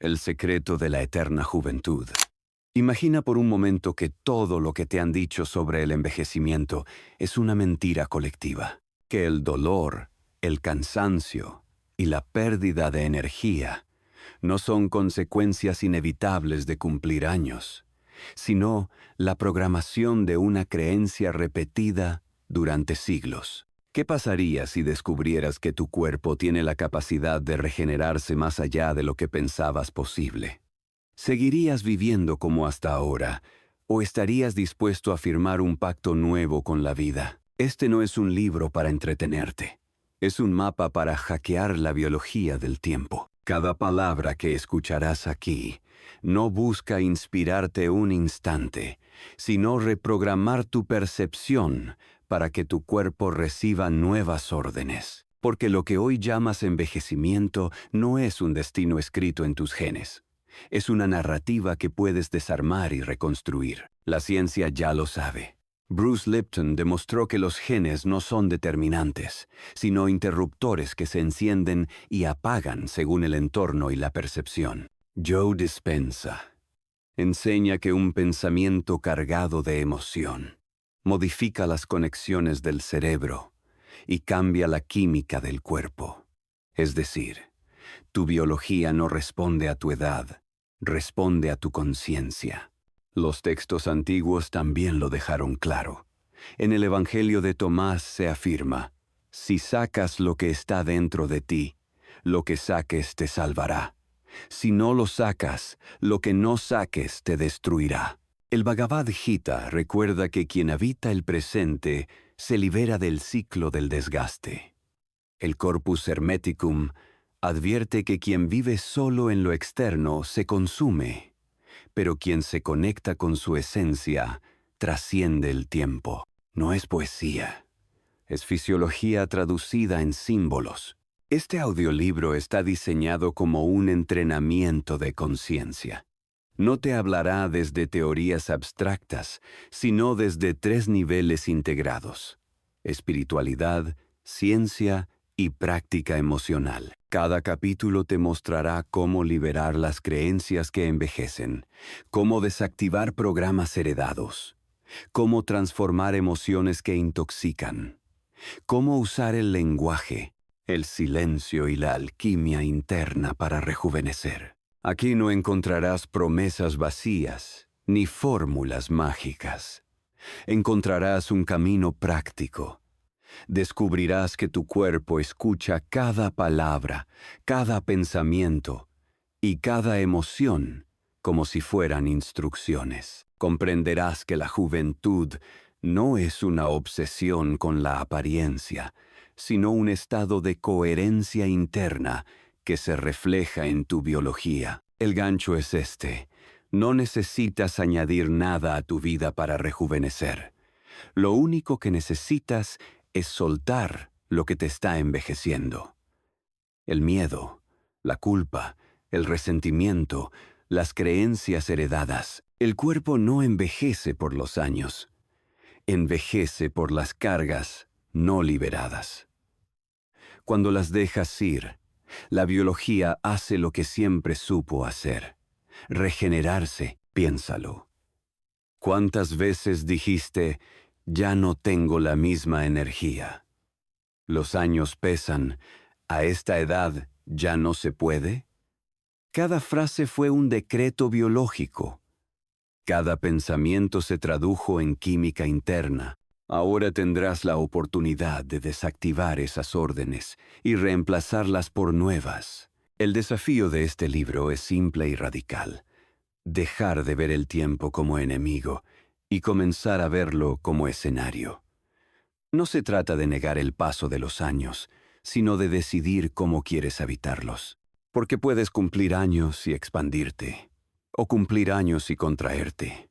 El secreto de la eterna juventud. Imagina por un momento que todo lo que te han dicho sobre el envejecimiento es una mentira colectiva. Que el dolor, el cansancio y la pérdida de energía no son consecuencias inevitables de cumplir años, sino la programación de una creencia repetida durante siglos. ¿Qué pasaría si descubrieras que tu cuerpo tiene la capacidad de regenerarse más allá de lo que pensabas posible? ¿Seguirías viviendo como hasta ahora, o estarías dispuesto a firmar un pacto nuevo con la vida? Este no es un libro para entretenerte. Es un mapa para hackear la biología del tiempo. Cada palabra que escucharás aquí no busca inspirarte un instante, sino reprogramar tu percepción para que tu cuerpo reciba nuevas órdenes. Porque lo que hoy llamas envejecimiento no es un destino escrito en tus genes. Es una narrativa que puedes desarmar y reconstruir. La ciencia ya lo sabe. Bruce Lipton demostró que los genes no son determinantes, sino interruptores que se encienden y apagan según el entorno y la percepción. Joe Dispenza enseña que un pensamiento cargado de emoción modifica las conexiones del cerebro y cambia la química del cuerpo. Es decir, tu biología no responde a tu edad, responde a tu conciencia. Los textos antiguos también lo dejaron claro. En el Evangelio de Tomás se afirma: si sacas lo que está dentro de ti, lo que saques te salvará. Si no lo sacas, lo que no saques te destruirá. El Bhagavad Gita recuerda que quien habita el presente se libera del ciclo del desgaste. El Corpus Hermeticum advierte que quien vive solo en lo externo se consume, pero quien se conecta con su esencia trasciende el tiempo. No es poesía, es fisiología traducida en símbolos. Este audiolibro está diseñado como un entrenamiento de conciencia. No te hablará desde teorías abstractas, sino desde 3 niveles integrados: espiritualidad, ciencia y práctica emocional. Cada capítulo te mostrará cómo liberar las creencias que envejecen, cómo desactivar programas heredados, cómo transformar emociones que intoxican, cómo usar el lenguaje, el silencio y la alquimia interna para rejuvenecer. Aquí no encontrarás promesas vacías ni fórmulas mágicas. Encontrarás un camino práctico. Descubrirás que tu cuerpo escucha cada palabra, cada pensamiento y cada emoción como si fueran instrucciones. Comprenderás que la juventud no es una obsesión con la apariencia, sino un estado de coherencia interna que se refleja en tu biología. El gancho es este: no necesitas añadir nada a tu vida para rejuvenecer. Lo único que necesitas es soltar lo que te está envejeciendo. El miedo, la culpa, el resentimiento, las creencias heredadas. El cuerpo no envejece por los años. Envejece por las cargas no liberadas. Cuando las dejas ir, la biología hace lo que siempre supo hacer: regenerarse. Piénsalo. ¿Cuántas veces dijiste: ya no tengo la misma energía? ¿Los años pesan? ¿A esta edad ya no se puede? Cada frase fue un decreto biológico. Cada pensamiento se tradujo en química interna. Ahora tendrás la oportunidad de desactivar esas órdenes y reemplazarlas por nuevas. El desafío de este libro es simple y radical: dejar de ver el tiempo como enemigo y comenzar a verlo como escenario. No se trata de negar el paso de los años, sino de decidir cómo quieres habitarlos. Porque puedes cumplir años y expandirte, o cumplir años y contraerte.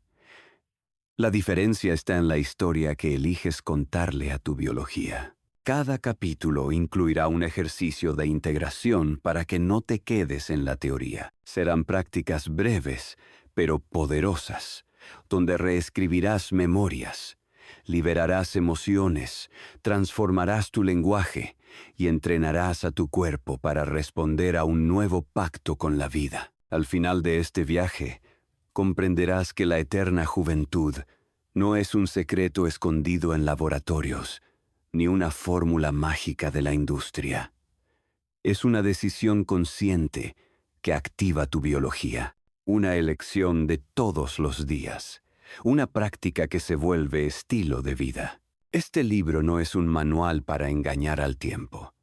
La diferencia está en la historia que eliges contarle a tu biología. Cada capítulo incluirá un ejercicio de integración para que no te quedes en la teoría. Serán prácticas breves, pero poderosas, donde reescribirás memorias, liberarás emociones, transformarás tu lenguaje y entrenarás a tu cuerpo para responder a un nuevo pacto con la vida. Al final de este viaje, comprenderás que la eterna juventud no es un secreto escondido en laboratorios, ni una fórmula mágica de la industria. Es una decisión consciente que activa tu biología, una elección de todos los días, una práctica que se vuelve estilo de vida. Este libro no es un manual para engañar al tiempo,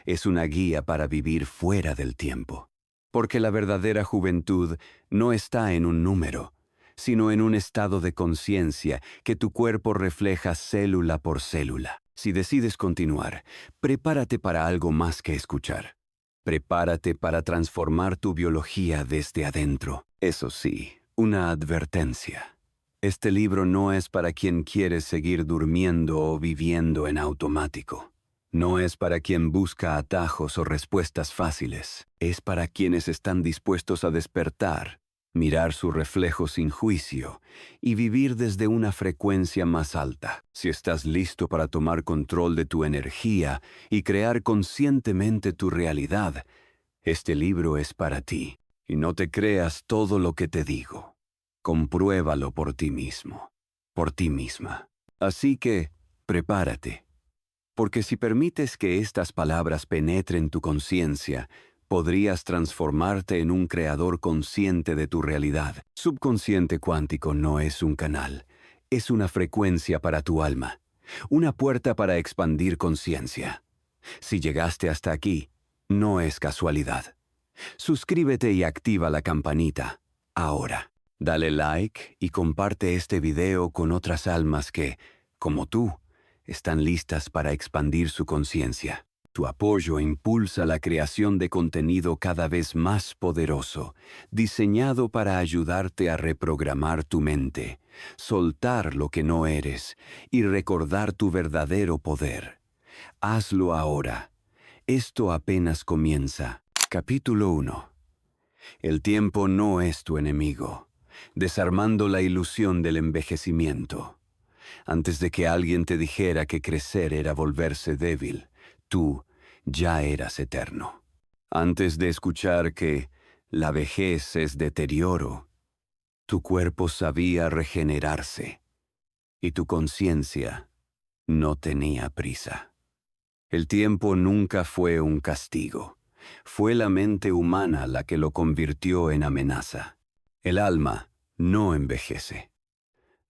es una guía para vivir fuera del tiempo, porque la verdadera juventud no está en un número, sino en un estado de conciencia que tu cuerpo refleja célula por célula. Si decides continuar, prepárate para algo más que escuchar. Prepárate para transformar tu biología desde adentro. Eso sí, una advertencia. Este libro no es para quien quiere seguir durmiendo o viviendo en automático. No es para quien busca atajos o respuestas fáciles. Es para quienes están dispuestos a despertar, mirar su reflejo sin juicio y vivir desde una frecuencia más alta. Si estás listo para tomar control de tu energía y crear conscientemente tu realidad, este libro es para ti. Y no te creas todo lo que te digo. Compruébalo por ti mismo, por ti misma. Así que, prepárate. Porque si permites que estas palabras penetren tu conciencia, podrías transformarte en un creador consciente de tu realidad. Subconsciente cuántico no es un canal, es una frecuencia para tu alma, una puerta para expandir conciencia. Si llegaste hasta aquí, no es casualidad. Suscríbete y activa la campanita, ahora. Dale like y comparte este video con otras almas que, como tú, están listas para expandir su conciencia. Tu apoyo impulsa la creación de contenido cada vez más poderoso, diseñado para ayudarte a reprogramar tu mente, soltar lo que no eres y recordar tu verdadero poder. Hazlo ahora. Esto apenas comienza. Capítulo 1. El tiempo no es tu enemigo. Desarmando la ilusión del envejecimiento. Antes de que alguien te dijera que crecer era volverse débil, tú ya eras eterno. Antes de escuchar que la vejez es deterioro, tu cuerpo sabía regenerarse y tu conciencia no tenía prisa. El tiempo nunca fue un castigo. Fue la mente humana la que lo convirtió en amenaza. El alma no envejece.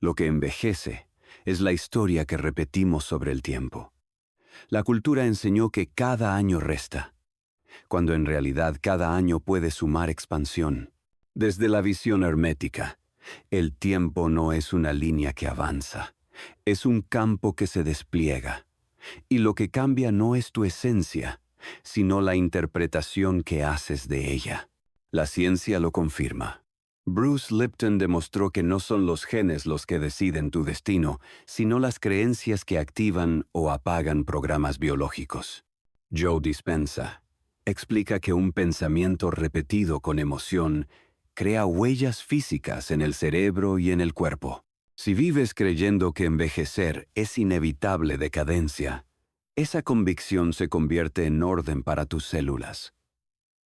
Lo que envejece es la historia que repetimos sobre el tiempo. La cultura enseñó que cada año resta, cuando en realidad cada año puede sumar expansión. Desde la visión hermética, el tiempo no es una línea que avanza, es un campo que se despliega. Y lo que cambia no es tu esencia, sino la interpretación que haces de ella. La ciencia lo confirma. Bruce Lipton demostró que no son los genes los que deciden tu destino, sino las creencias que activan o apagan programas biológicos. Joe Dispenza explica que un pensamiento repetido con emoción crea huellas físicas en el cerebro y en el cuerpo. Si vives creyendo que envejecer es inevitable decadencia, esa convicción se convierte en orden para tus células.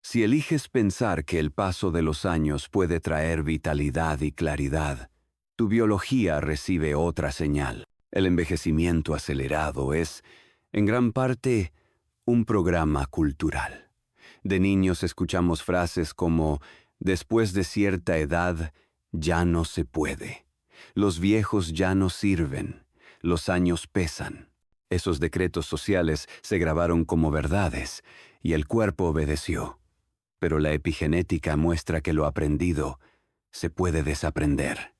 Si eliges pensar que el paso de los años puede traer vitalidad y claridad, tu biología recibe otra señal. El envejecimiento acelerado es, en gran parte, un programa cultural. De niños escuchamos frases como, después de cierta edad, ya no se puede. Los viejos ya no sirven. Los años pesan. Esos decretos sociales se grabaron como verdades, y el cuerpo obedeció. Pero la epigenética muestra que lo aprendido se puede desaprender.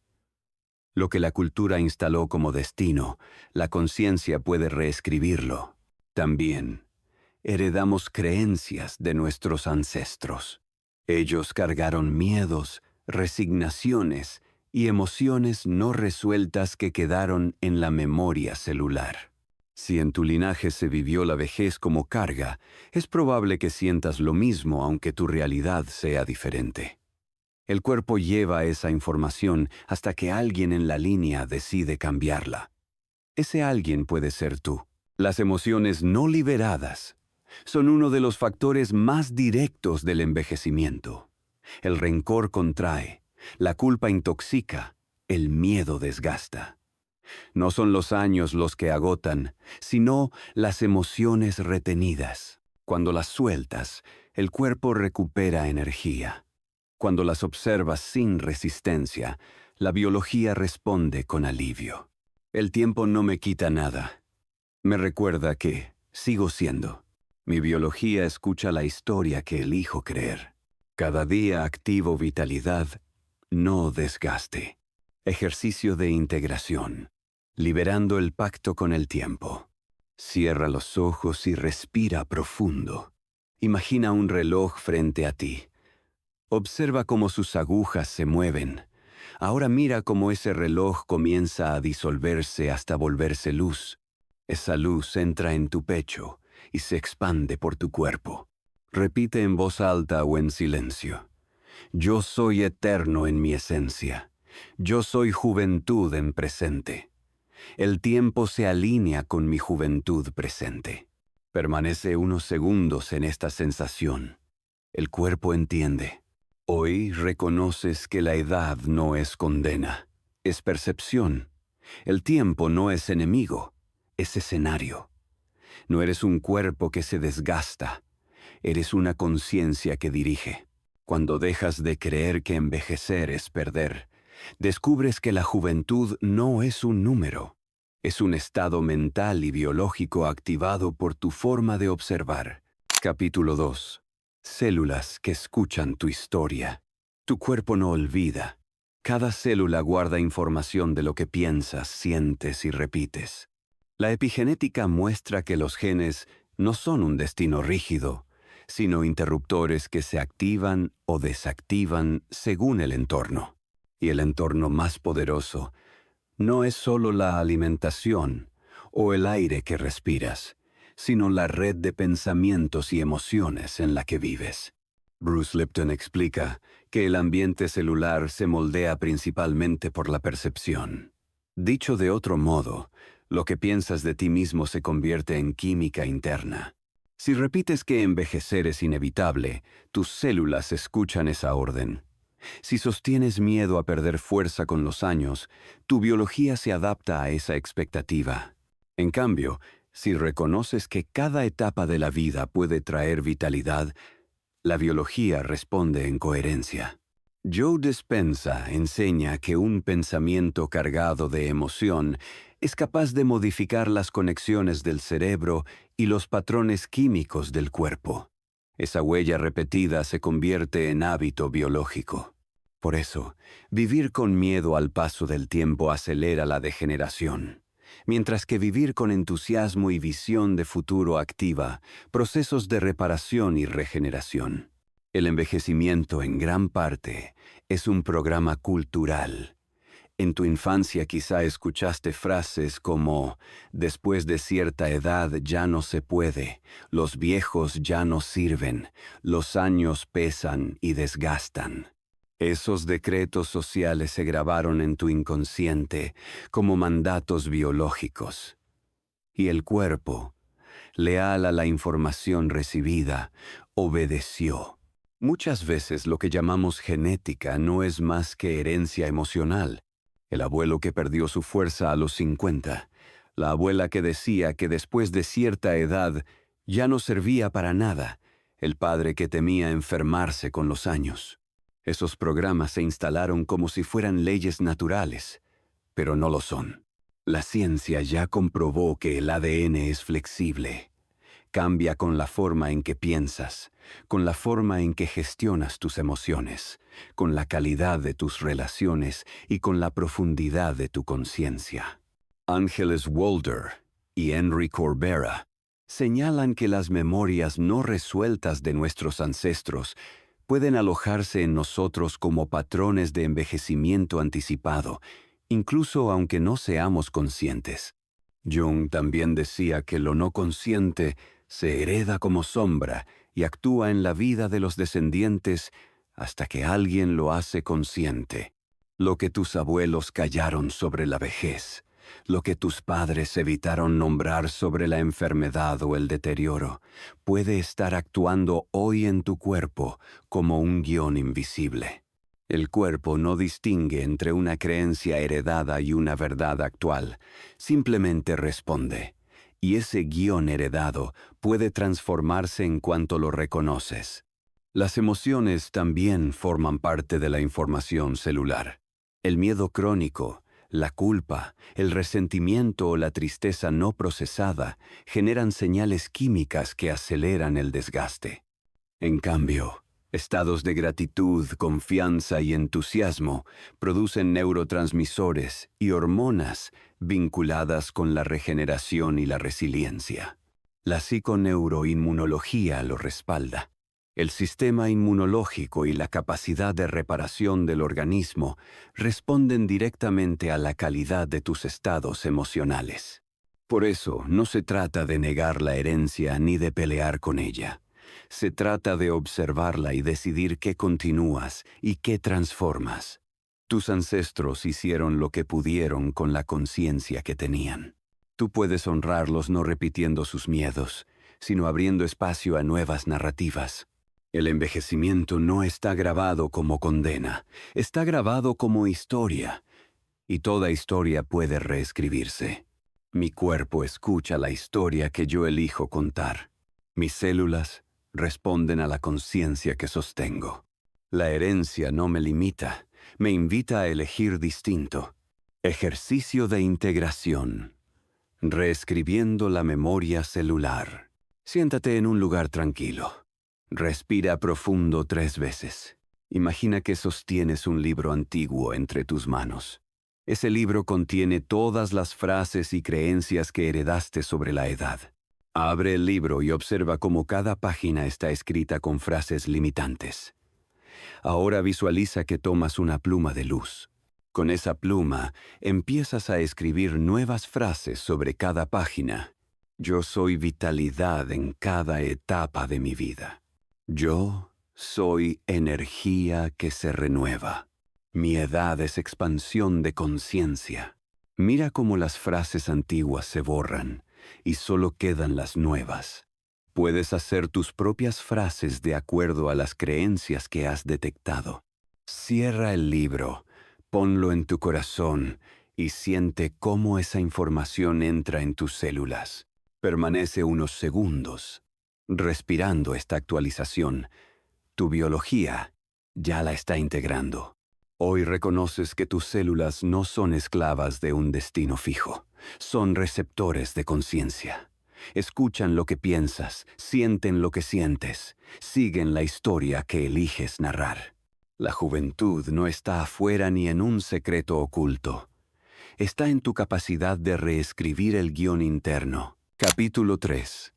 Lo que la cultura instaló como destino, la conciencia puede reescribirlo. También, heredamos creencias de nuestros ancestros. Ellos cargaron miedos, resignaciones y emociones no resueltas que quedaron en la memoria celular. Si en tu linaje se vivió la vejez como carga, es probable que sientas lo mismo aunque tu realidad sea diferente. El cuerpo lleva esa información hasta que alguien en la línea decide cambiarla. Ese alguien puede ser tú. Las emociones no liberadas son uno de los factores más directos del envejecimiento. El rencor contrae, la culpa intoxica, el miedo desgasta. No son los años los que agotan, sino las emociones retenidas. Cuando las sueltas, el cuerpo recupera energía. Cuando las observas sin resistencia, la biología responde con alivio. El tiempo no me quita nada. Me recuerda que sigo siendo. Mi biología escucha la historia que elijo creer. Cada día activo vitalidad, no desgaste. Ejercicio de integración, liberando el pacto con el tiempo. Cierra los ojos y respira profundo. Imagina un reloj frente a ti. Observa cómo sus agujas se mueven. Ahora mira cómo ese reloj comienza a disolverse hasta volverse luz. Esa luz entra en tu pecho y se expande por tu cuerpo. Repite en voz alta o en silencio. Yo soy eterno en mi esencia. Yo soy juventud en presente. El tiempo se alinea con mi juventud presente. Permanece unos segundos en esta sensación. El cuerpo entiende. Hoy reconoces que la edad no es condena, es percepción. El tiempo no es enemigo, es escenario. No eres un cuerpo que se desgasta, eres una conciencia que dirige. Cuando dejas de creer que envejecer es perder, descubres que la juventud no es un número, es un estado mental y biológico activado por tu forma de observar. Capítulo 2. Células que escuchan tu historia. Tu cuerpo no olvida. Cada célula guarda información de lo que piensas, sientes y repites. La epigenética muestra que los genes no son un destino rígido, sino interruptores que se activan o desactivan según el entorno. Y el entorno más poderoso no es solo la alimentación o el aire que respiras, sino la red de pensamientos y emociones en la que vives. Bruce Lipton explica que el ambiente celular se moldea principalmente por la percepción. Dicho de otro modo, lo que piensas de ti mismo se convierte en química interna. Si repites que envejecer es inevitable, tus células escuchan esa orden. Si sostienes miedo a perder fuerza con los años, tu biología se adapta a esa expectativa. En cambio, si reconoces que cada etapa de la vida puede traer vitalidad, la biología responde en coherencia. Joe Dispenza enseña que un pensamiento cargado de emoción es capaz de modificar las conexiones del cerebro y los patrones químicos del cuerpo. Esa huella repetida se convierte en hábito biológico. Por eso, vivir con miedo al paso del tiempo acelera la degeneración, mientras que vivir con entusiasmo y visión de futuro activa procesos de reparación y regeneración. El envejecimiento, en gran parte, es un programa cultural. En tu infancia quizá escuchaste frases como «después de cierta edad ya no se puede», «los viejos ya no sirven», «los años pesan y desgastan». Esos decretos sociales se grabaron en tu inconsciente como mandatos biológicos. Y el cuerpo, leal a la información recibida, obedeció. Muchas veces lo que llamamos genética no es más que herencia emocional. El abuelo que perdió su fuerza a los 50, la abuela que decía que después de cierta edad ya no servía para nada, el padre que temía enfermarse con los años. Esos programas se instalaron como si fueran leyes naturales, pero no lo son. La ciencia ya comprobó que el ADN es flexible. Cambia con la forma en que piensas, con la forma en que gestionas tus emociones, con la calidad de tus relaciones y con la profundidad de tu conciencia. Ángeles Walder y Henry Corbera señalan que las memorias no resueltas de nuestros ancestros pueden alojarse en nosotros como patrones de envejecimiento anticipado, incluso aunque no seamos conscientes. Jung también decía que lo no consciente se hereda como sombra y actúa en la vida de los descendientes hasta que alguien lo hace consciente. Lo que tus abuelos callaron sobre la vejez, Lo que tus padres evitaron nombrar sobre la enfermedad o el deterioro puede estar actuando hoy en tu cuerpo como un guión invisible. El cuerpo no distingue entre una creencia heredada y una verdad actual, simplemente responde. Y ese guión heredado puede transformarse en cuanto lo reconoces. Las emociones también forman parte de la información celular. El miedo crónico, la culpa, el resentimiento o la tristeza no procesada generan señales químicas que aceleran el desgaste. En cambio, estados de gratitud, confianza y entusiasmo producen neurotransmisores y hormonas vinculadas con la regeneración y la resiliencia. La psiconeuroinmunología lo respalda. El sistema inmunológico y la capacidad de reparación del organismo responden directamente a la calidad de tus estados emocionales. Por eso, no se trata de negar la herencia ni de pelear con ella. Se trata de observarla y decidir qué continúas y qué transformas. Tus ancestros hicieron lo que pudieron con la conciencia que tenían. Tú puedes honrarlos no repitiendo sus miedos, sino abriendo espacio a nuevas narrativas. El envejecimiento no está grabado como condena, está grabado como historia, y toda historia puede reescribirse. Mi cuerpo escucha la historia que yo elijo contar. Mis células responden a la conciencia que sostengo. La herencia no me limita, me invita a elegir distinto. Ejercicio de integración. Reescribiendo la memoria celular. Siéntate en un lugar tranquilo. Respira profundo 3 veces. Imagina que sostienes un libro antiguo entre tus manos. Ese libro contiene todas las frases y creencias que heredaste sobre la edad. Abre el libro y observa cómo cada página está escrita con frases limitantes. Ahora visualiza que tomas una pluma de luz. Con esa pluma empiezas a escribir nuevas frases sobre cada página. Yo soy vitalidad en cada etapa de mi vida. Yo soy energía que se renueva. Mi edad es expansión de conciencia. Mira cómo las frases antiguas se borran y solo quedan las nuevas. Puedes hacer tus propias frases de acuerdo a las creencias que has detectado. Cierra el libro, ponlo en tu corazón y siente cómo esa información entra en tus células. Permanece unos segundos, respirando esta actualización. Tu biología ya la está integrando. Hoy reconoces que tus células no son esclavas de un destino fijo. Son receptores de conciencia. Escuchan lo que piensas, sienten lo que sientes, siguen la historia que eliges narrar. La juventud no está afuera ni en un secreto oculto. Está en tu capacidad de reescribir el guión interno. Capítulo 3.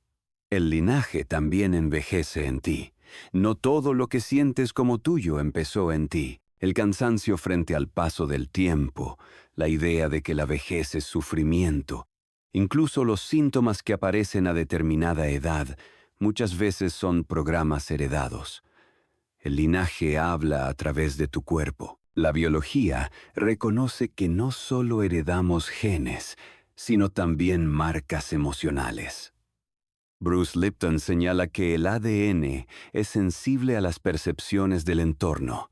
El linaje también envejece en ti. No todo lo que sientes como tuyo empezó en ti. El cansancio frente al paso del tiempo, la idea de que la vejez es sufrimiento, incluso los síntomas que aparecen a determinada edad, muchas veces son programas heredados. El linaje habla a través de tu cuerpo. La biología reconoce que no solo heredamos genes, sino también marcas emocionales. Bruce Lipton señala que el ADN es sensible a las percepciones del entorno,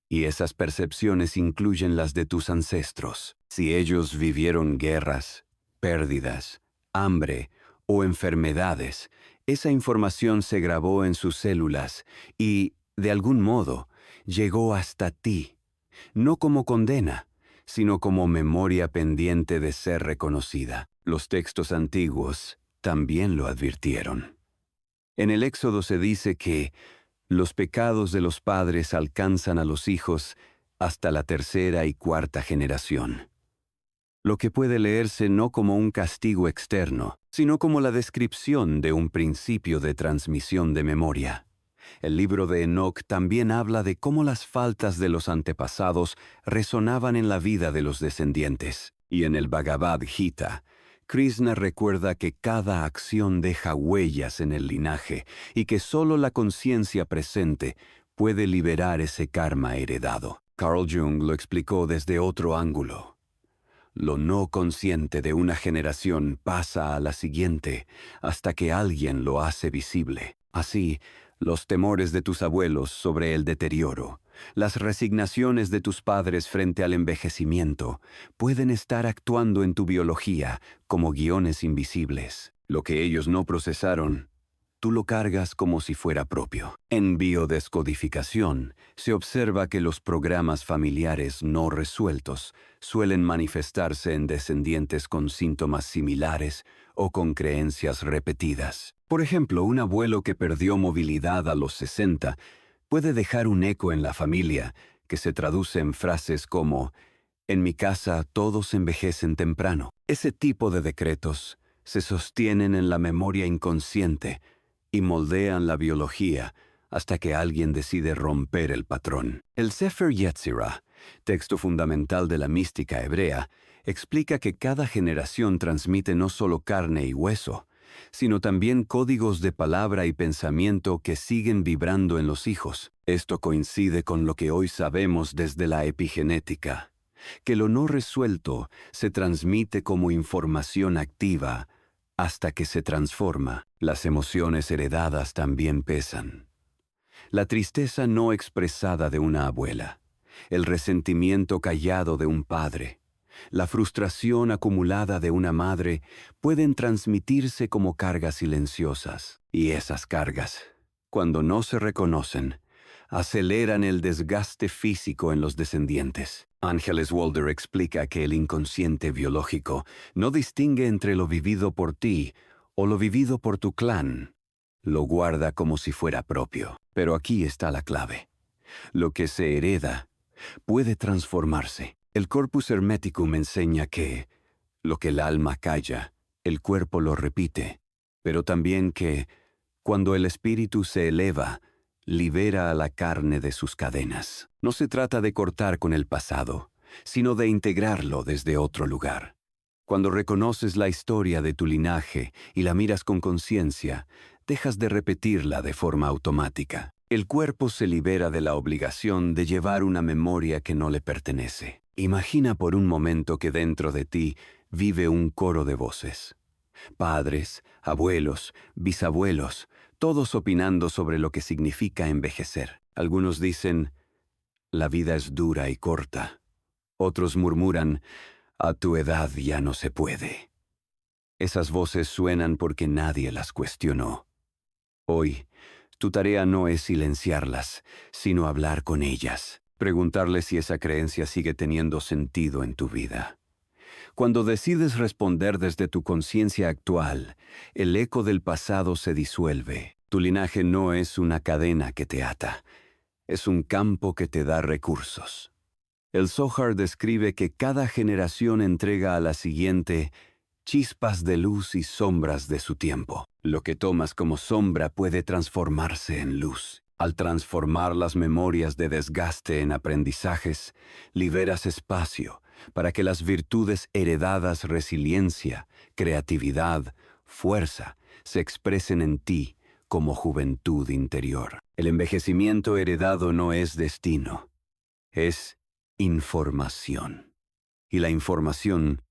y esas percepciones incluyen las de tus ancestros. Si ellos vivieron guerras, pérdidas, hambre o enfermedades, esa información se grabó en sus células y, de algún modo, llegó hasta ti, no como condena, sino como memoria pendiente de ser reconocida. Los textos antiguos también lo advirtieron. En el Éxodo se dice que los pecados de los padres alcanzan a los hijos hasta la 3ª y 4ª generación. Lo que puede leerse no como un castigo externo, sino como la descripción de un principio de transmisión de memoria. El libro de Enoc también habla de cómo las faltas de los antepasados resonaban en la vida de los descendientes. Y en el Bhagavad Gita, Krishna recuerda que cada acción deja huellas en el linaje y que solo la conciencia presente puede liberar ese karma heredado. Carl Jung lo explicó desde otro ángulo. Lo no consciente de una generación pasa a la siguiente hasta que alguien lo hace visible. Así, los temores de tus abuelos sobre el deterioro, las resignaciones de tus padres frente al envejecimiento, pueden estar actuando en tu biología como guiones invisibles. Lo que ellos no procesaron, tú lo cargas como si fuera propio. En biodescodificación, se observa que los programas familiares no resueltos suelen manifestarse en descendientes con síntomas similares o con creencias repetidas. Por ejemplo, un abuelo que perdió movilidad a los 60 puede dejar un eco en la familia que se traduce en frases como «En mi casa todos envejecen temprano». Ese tipo de decretos se sostienen en la memoria inconsciente y moldean la biología hasta que alguien decide romper el patrón. El Sefer Yetzirah, texto fundamental de la mística hebrea, explica que cada generación transmite no solo carne y hueso, sino también códigos de palabra y pensamiento que siguen vibrando en los hijos. Esto coincide con lo que hoy sabemos desde la epigenética, que lo no resuelto se transmite como información activa hasta que se transforma. Las emociones heredadas también pesan. La tristeza no expresada de una abuela, el resentimiento callado de un padre, la frustración acumulada de una madre pueden transmitirse como cargas silenciosas. Y esas cargas, cuando no se reconocen, aceleran el desgaste físico en los descendientes. Ángeles Walder explica que el inconsciente biológico no distingue entre lo vivido por ti o lo vivido por tu clan. Lo guarda como si fuera propio. Pero aquí está la clave. Lo que se hereda puede transformarse. El Corpus Hermeticum enseña que lo que el alma calla, el cuerpo lo repite, pero también que, cuando el espíritu se eleva, libera a la carne de sus cadenas. No se trata de cortar con el pasado, sino de integrarlo desde otro lugar. Cuando reconoces la historia de tu linaje y la miras con conciencia, dejas de repetirla de forma automática. El cuerpo se libera de la obligación de llevar una memoria que no le pertenece. Imagina por un momento que dentro de ti vive un coro de voces. Padres, abuelos, bisabuelos, todos opinando sobre lo que significa envejecer. Algunos dicen, la vida es dura y corta. Otros murmuran, a tu edad ya no se puede. Esas voces suenan porque nadie las cuestionó. Hoy, tu tarea no es silenciarlas, sino hablar con ellas. Preguntarles si esa creencia sigue teniendo sentido en tu vida. Cuando decides responder desde tu conciencia actual, el eco del pasado se disuelve. Tu linaje no es una cadena que te ata, es un campo que te da recursos. El Zohar describe que cada generación entrega a la siguiente chispas de luz y sombras de su tiempo. Lo que tomas como sombra puede transformarse en luz. Al transformar las memorias de desgaste en aprendizajes, liberas espacio para que las virtudes heredadas, resiliencia, creatividad, fuerza, se expresen en ti como juventud interior. El envejecimiento heredado no es destino, es información. Y la información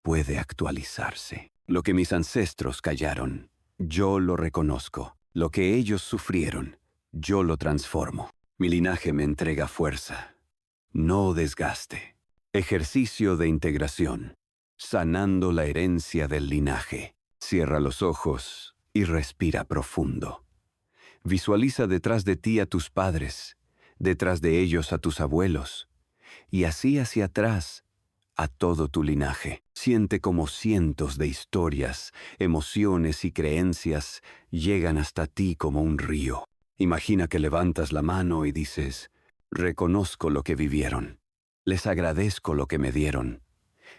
puede actualizarse. Lo que mis ancestros callaron, yo lo reconozco. Lo que ellos sufrieron, yo lo transformo. Mi linaje me entrega fuerza, no desgaste. Ejercicio de integración, sanando la herencia del linaje. Cierra los ojos y respira profundo. Visualiza detrás de ti a tus padres, detrás de ellos a tus abuelos, y así hacia atrás a todo tu linaje. Siente como cientos de historias, emociones y creencias llegan hasta ti como un río. Imagina que levantas la mano y dices, reconozco lo que vivieron, les agradezco lo que me dieron,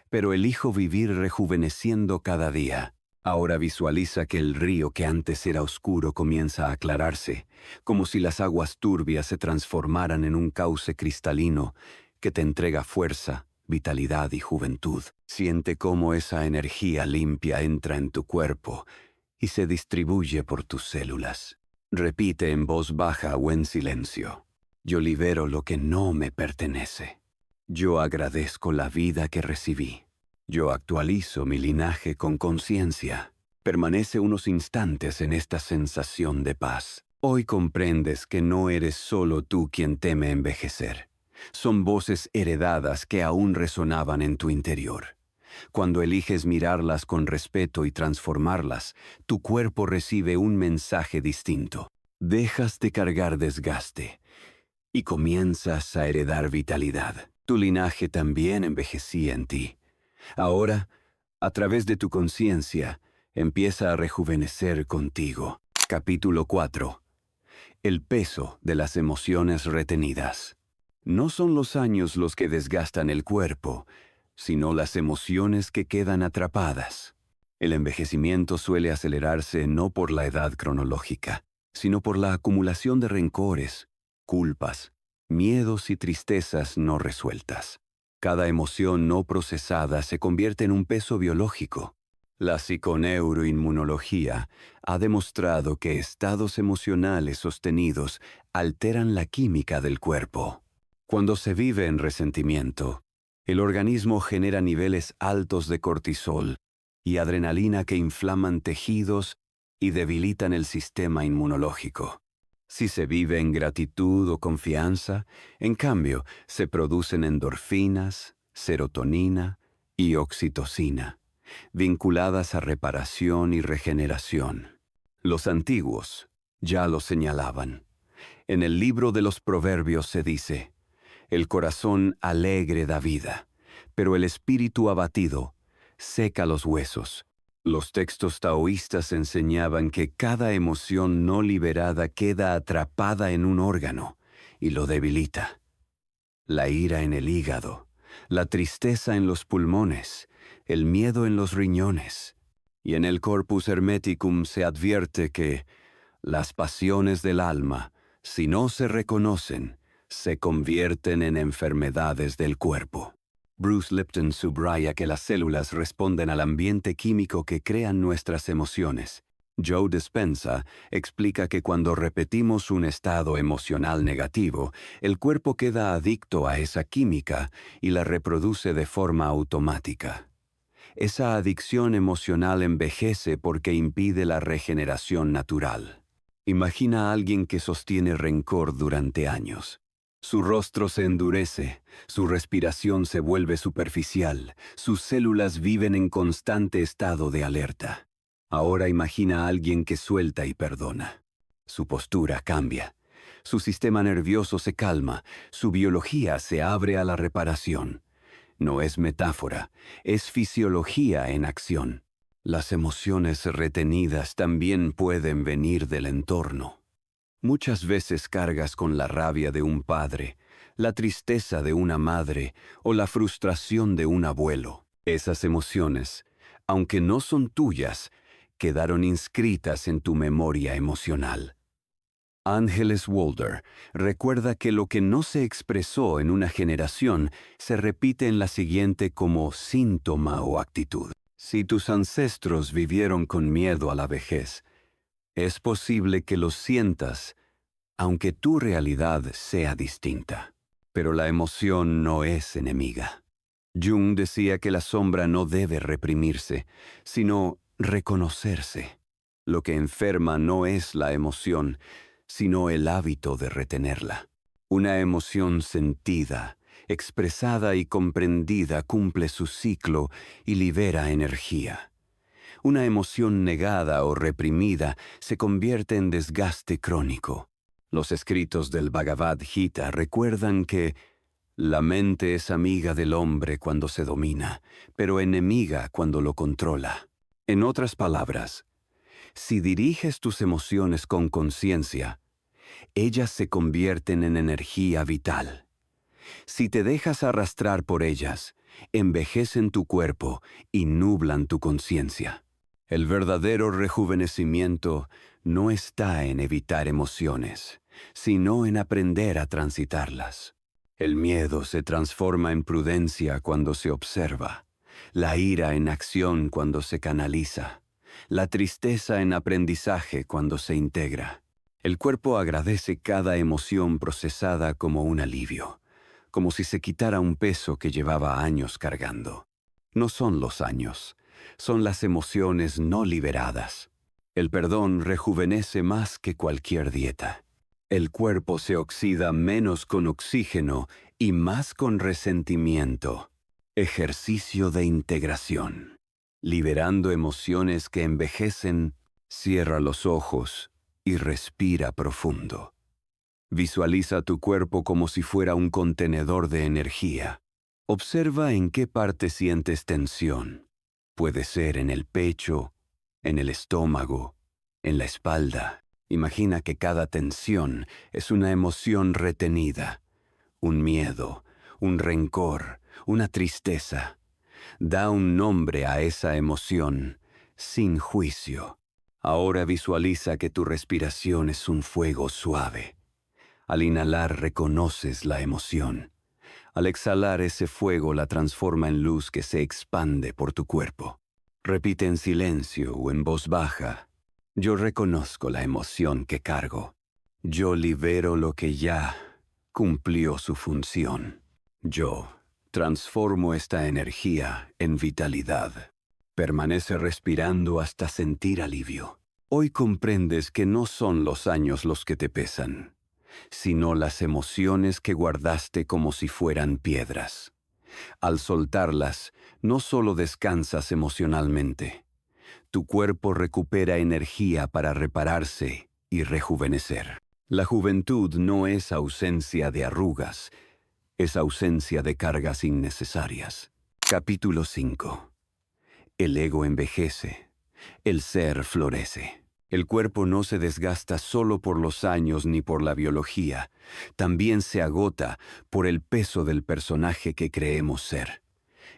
pero elijo vivir rejuveneciendo cada día. Ahora visualiza que el río que antes era oscuro comienza a aclararse, como si las aguas turbias se transformaran en un cauce cristalino que te entrega fuerza, vitalidad y juventud. Siente cómo esa energía limpia entra en tu cuerpo y se distribuye por tus células. Repite en voz baja o en silencio. Yo libero lo que no me pertenece. Yo agradezco la vida que recibí. Yo actualizo mi linaje con conciencia. Permanece unos instantes en esta sensación de paz. Hoy comprendes que no eres solo tú quien teme envejecer. Son voces heredadas que aún resonaban en tu interior. Cuando eliges mirarlas con respeto y transformarlas, tu cuerpo recibe un mensaje distinto. Dejas de cargar desgaste y comienzas a heredar vitalidad. Tu linaje también envejecía en ti. Ahora, a través de tu conciencia, empieza a rejuvenecer contigo. Capítulo 4. El peso de las emociones retenidas. No son los años los que desgastan el cuerpo, sino las emociones que quedan atrapadas. El envejecimiento suele acelerarse no por la edad cronológica, sino por la acumulación de rencores, culpas, miedos y tristezas no resueltas. Cada emoción no procesada se convierte en un peso biológico. La psiconeuroinmunología ha demostrado que estados emocionales sostenidos alteran la química del cuerpo. Cuando se vive en resentimiento, el organismo genera niveles altos de cortisol y adrenalina que inflaman tejidos y debilitan el sistema inmunológico. Si se vive en gratitud o confianza, en cambio, se producen endorfinas, serotonina y oxitocina, vinculadas a reparación y regeneración. Los antiguos ya lo señalaban. En el libro de los Proverbios se dice: el corazón alegre da vida, pero el espíritu abatido seca los huesos. Los textos taoístas enseñaban que cada emoción no liberada queda atrapada en un órgano y lo debilita. La ira en el hígado, la tristeza en los pulmones, el miedo en los riñones. Y en el Corpus Hermeticum se advierte que las pasiones del alma, si no se reconocen, se convierten en enfermedades del cuerpo. Bruce Lipton subraya que las células responden al ambiente químico que crean nuestras emociones. Joe Dispenza explica que cuando repetimos un estado emocional negativo, el cuerpo queda adicto a esa química y la reproduce de forma automática. Esa adicción emocional envejece porque impide la regeneración natural. Imagina a alguien que sostiene rencor durante años. Su rostro se endurece, su respiración se vuelve superficial, sus células viven en constante estado de alerta. Ahora imagina a alguien que suelta y perdona. Su postura cambia, su sistema nervioso se calma, su biología se abre a la reparación. No es metáfora, es fisiología en acción. Las emociones retenidas también pueden venir del entorno. Muchas veces cargas con la rabia de un padre, la tristeza de una madre o la frustración de un abuelo. Esas emociones, aunque no son tuyas, quedaron inscritas en tu memoria emocional. Ángeles Walder recuerda que lo que no se expresó en una generación se repite en la siguiente como síntoma o actitud. Si tus ancestros vivieron con miedo a la vejez, es posible que lo sientas, aunque tu realidad sea distinta. Pero la emoción no es enemiga. Jung decía que la sombra no debe reprimirse, sino reconocerse. Lo que enferma no es la emoción, sino el hábito de retenerla. Una emoción sentida, expresada y comprendida cumple su ciclo y libera energía. Una emoción negada o reprimida se convierte en desgaste crónico. Los escritos del Bhagavad Gita recuerdan que la mente es amiga del hombre cuando se domina, pero enemiga cuando lo controla. En otras palabras, si diriges tus emociones con conciencia, ellas se convierten en energía vital. Si te dejas arrastrar por ellas, envejecen tu cuerpo y nublan tu conciencia. El verdadero rejuvenecimiento no está en evitar emociones, sino en aprender a transitarlas. El miedo se transforma en prudencia cuando se observa, la ira en acción cuando se canaliza, la tristeza en aprendizaje cuando se integra. El cuerpo agradece cada emoción procesada como un alivio, como si se quitara un peso que llevaba años cargando. No son los años, son las emociones no liberadas. El perdón rejuvenece más que cualquier dieta. El cuerpo se oxida menos con oxígeno y más con resentimiento. Ejercicio de integración. Liberando emociones que envejecen, cierra los ojos y respira profundo. Visualiza tu cuerpo como si fuera un contenedor de energía. Observa en qué parte sientes tensión. Puede ser en el pecho, en el estómago, en la espalda. Imagina que cada tensión es una emoción retenida, un miedo, un rencor, una tristeza. Da un nombre a esa emoción, sin juicio. Ahora visualiza que tu respiración es un fuego suave. Al inhalar reconoces la emoción. Al exhalar ese fuego la transforma en luz que se expande por tu cuerpo. Repite en silencio o en voz baja. Yo reconozco la emoción que cargo. Yo libero lo que ya cumplió su función. Yo transformo esta energía en vitalidad. Permanece respirando hasta sentir alivio. Hoy comprendes que no son los años los que te pesan, sino las emociones que guardaste como si fueran piedras. Al soltarlas, no solo descansas emocionalmente, tu cuerpo recupera energía para repararse y rejuvenecer. La juventud no es ausencia de arrugas, es ausencia de cargas innecesarias. Capítulo 5. El ego envejece, el ser florece. El cuerpo no se desgasta solo por los años ni por la biología, también se agota por el peso del personaje que creemos ser.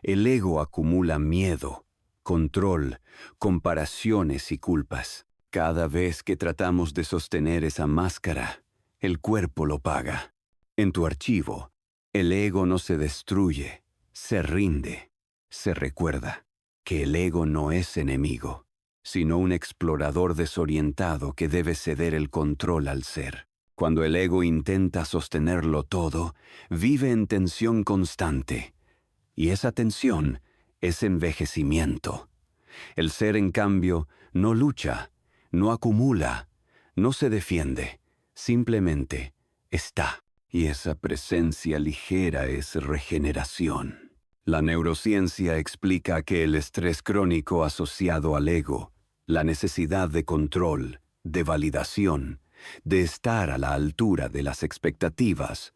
El ego acumula miedo, control, comparaciones y culpas. Cada vez que tratamos de sostener esa máscara, el cuerpo lo paga. En tu archivo, el ego no se destruye, se rinde, se recuerda que el ego no es enemigo, sino un explorador desorientado que debe ceder el control al ser. Cuando el ego intenta sostenerlo todo, vive en tensión constante, y esa tensión es envejecimiento. El ser, en cambio, no lucha, no acumula, no se defiende, simplemente está. Y esa presencia ligera es regeneración. La neurociencia explica que el estrés crónico asociado al ego, la necesidad de control, de validación, de estar a la altura de las expectativas,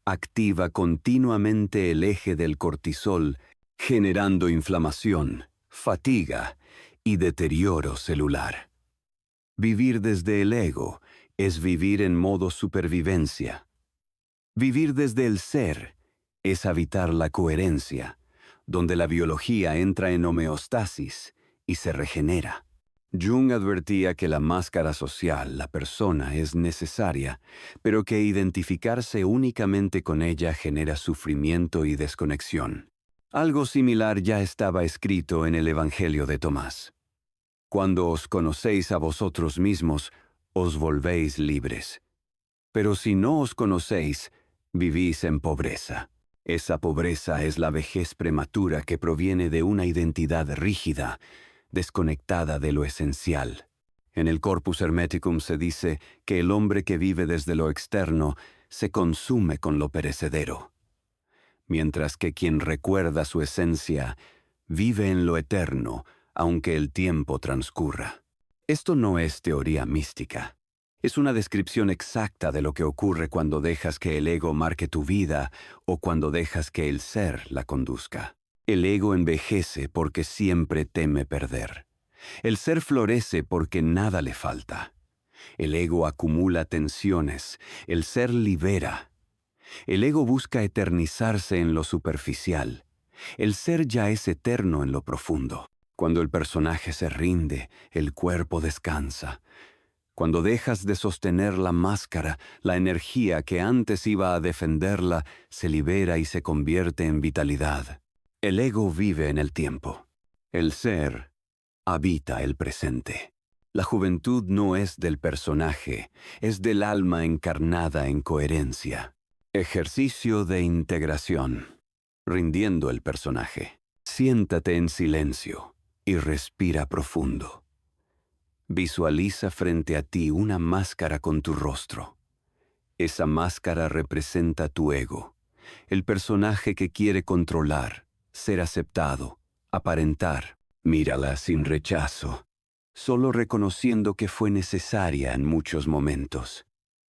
activa continuamente el eje del cortisol, generando inflamación, fatiga y deterioro celular. Vivir desde el ego es vivir en modo supervivencia. Vivir desde el ser es habitar la coherencia, donde la biología entra en homeostasis y se regenera. Jung advertía que la máscara social, la persona, es necesaria, pero que identificarse únicamente con ella genera sufrimiento y desconexión. Algo similar ya estaba escrito en el Evangelio de Tomás. Cuando os conocéis a vosotros mismos, os volvéis libres. Pero si no os conocéis, vivís en pobreza. Esa pobreza es la vejez prematura que proviene de una identidad rígida, desconectada de lo esencial. En el Corpus Hermeticum se dice que el hombre que vive desde lo externo se consume con lo perecedero, mientras que quien recuerda su esencia vive en lo eterno, aunque el tiempo transcurra. Esto no es teoría mística. Es una descripción exacta de lo que ocurre cuando dejas que el ego marque tu vida o cuando dejas que el ser la conduzca. El ego envejece porque siempre teme perder. El ser florece porque nada le falta. El ego acumula tensiones, el ser libera. El ego busca eternizarse en lo superficial. El ser ya es eterno en lo profundo. Cuando el personaje se rinde, el cuerpo descansa. Cuando dejas de sostener la máscara, la energía que antes iba a defenderla se libera y se convierte en vitalidad. El ego vive en el tiempo. El ser habita el presente. La juventud no es del personaje, es del alma encarnada en coherencia. Ejercicio de integración. Rindiendo el personaje. Siéntate en silencio y respira profundo. Visualiza frente a ti una máscara con tu rostro. Esa máscara representa tu ego, el personaje que quiere controlar, ser aceptado, aparentar. Mírala sin rechazo, solo reconociendo que fue necesaria en muchos momentos.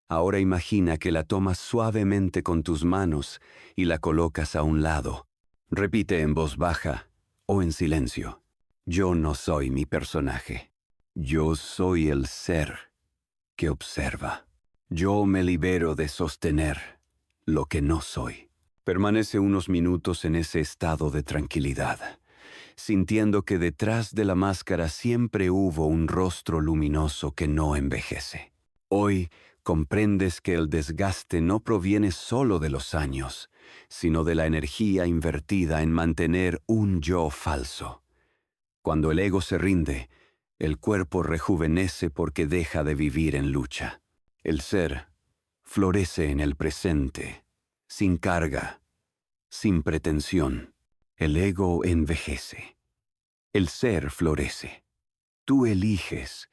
Ahora imagina que la tomas suavemente con tus manos y la colocas a un lado. Repite en voz baja o en silencio: yo no soy mi personaje. Yo soy el ser que observa. Yo me libero de sostener lo que no soy. Permanece unos minutos en ese estado de tranquilidad, sintiendo que detrás de la máscara siempre hubo un rostro luminoso que no envejece. Hoy comprendes que el desgaste no proviene solo de los años, sino de la energía invertida en mantener un yo falso. Cuando el ego se rinde, el cuerpo rejuvenece porque deja de vivir en lucha. El ser florece en el presente, sin carga, sin pretensión. El ego envejece. El ser florece. Tú eliges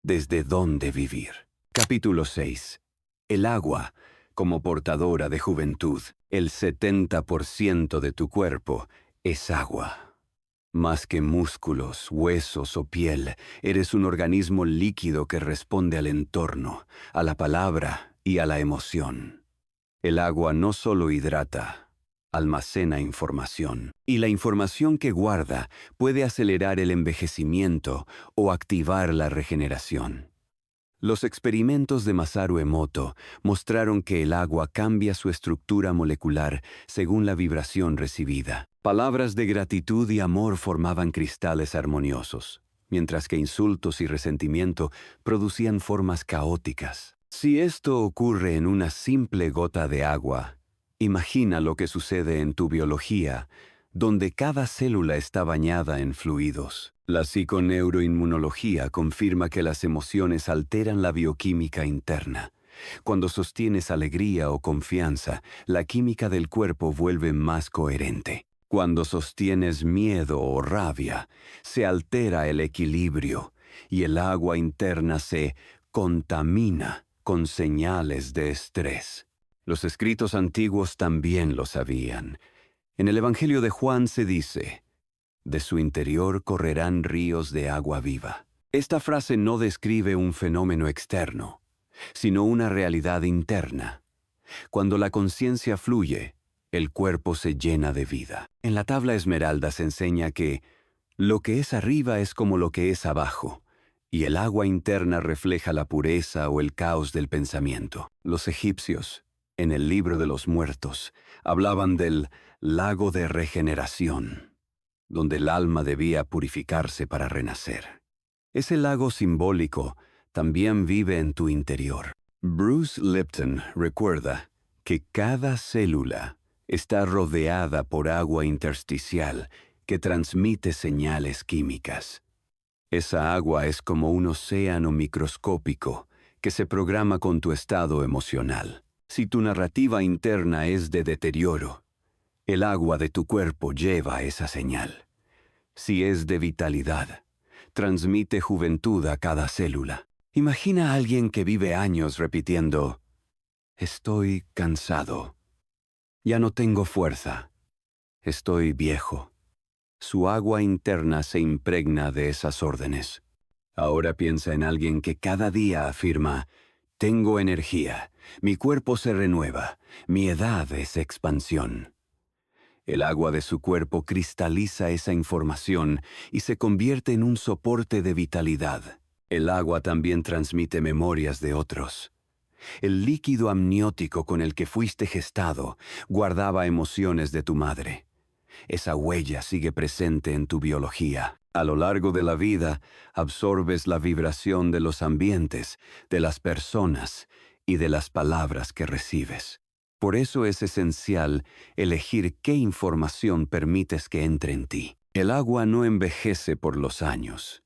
desde dónde vivir. Capítulo 6. El agua como portadora de juventud. El 70% de tu cuerpo es agua. Más que músculos, huesos o piel, eres un organismo líquido que responde al entorno, a la palabra y a la emoción. El agua no solo hidrata, almacena información. Y la información que guarda puede acelerar el envejecimiento o activar la regeneración. Los experimentos de Masaru Emoto mostraron que el agua cambia su estructura molecular según la vibración recibida. Palabras de gratitud y amor formaban cristales armoniosos, mientras que insultos y resentimiento producían formas caóticas. Si esto ocurre en una simple gota de agua, imagina lo que sucede en tu biología, donde cada célula está bañada en fluidos. La psiconeuroinmunología confirma que las emociones alteran la bioquímica interna. Cuando sostienes alegría o confianza, la química del cuerpo vuelve más coherente. Cuando sostienes miedo o rabia, se altera el equilibrio y el agua interna se contamina con señales de estrés. Los escritos antiguos también lo sabían. En el Evangelio de Juan se dice: de su interior correrán ríos de agua viva. Esta frase no describe un fenómeno externo, sino una realidad interna. Cuando la conciencia fluye, el cuerpo se llena de vida. En la tabla esmeralda se enseña que lo que es arriba es como lo que es abajo, y el agua interna refleja la pureza o el caos del pensamiento. Los egipcios, en el libro de los muertos, hablaban del lago de regeneración, donde el alma debía purificarse para renacer. Ese lago simbólico también vive en tu interior. Bruce Lipton recuerda que cada célula está rodeada por agua intersticial que transmite señales químicas. Esa agua es como un océano microscópico que se programa con tu estado emocional. Si tu narrativa interna es de deterioro, el agua de tu cuerpo lleva esa señal. Si es de vitalidad, transmite juventud a cada célula. Imagina a alguien que vive años repitiendo: estoy cansado, ya no tengo fuerza, estoy viejo. Su agua interna se impregna de esas órdenes. Ahora piensa en alguien que cada día afirma: tengo energía, mi cuerpo se renueva, mi edad es expansión. El agua de su cuerpo cristaliza esa información y se convierte en un soporte de vitalidad. El agua también transmite memorias de otros. El líquido amniótico con el que fuiste gestado guardaba emociones de tu madre. Esa huella sigue presente en tu biología. A lo largo de la vida, absorbes la vibración de los ambientes, de las personas y de las palabras que recibes. Por eso es esencial elegir qué información permites que entre en ti. El agua no envejece por los años.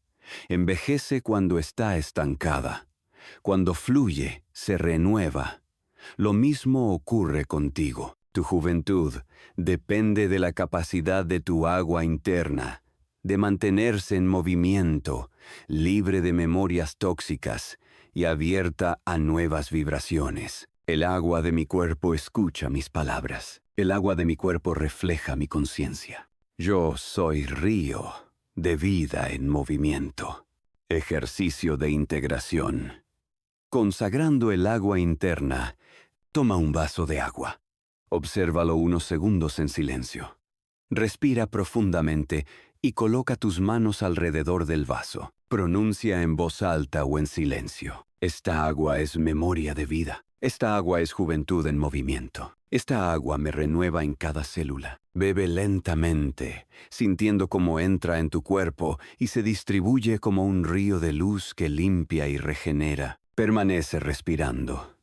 Envejece cuando está estancada. Cuando fluye, se renueva. Lo mismo ocurre contigo. Tu juventud depende de la capacidad de tu agua interna, de mantenerse en movimiento, libre de memorias tóxicas y abierta a nuevas vibraciones. El agua de mi cuerpo escucha mis palabras. El agua de mi cuerpo refleja mi conciencia. Yo soy río de vida en movimiento. Ejercicio de integración. Consagrando el agua interna, toma un vaso de agua. Obsérvalo unos segundos en silencio. Respira profundamente y coloca tus manos alrededor del vaso. Pronuncia en voz alta o en silencio. Esta agua es memoria de vida. Esta agua es juventud en movimiento. Esta agua me renueva en cada célula. Bebe lentamente, sintiendo cómo entra en tu cuerpo y se distribuye como un río de luz que limpia y regenera. Permanece respirando,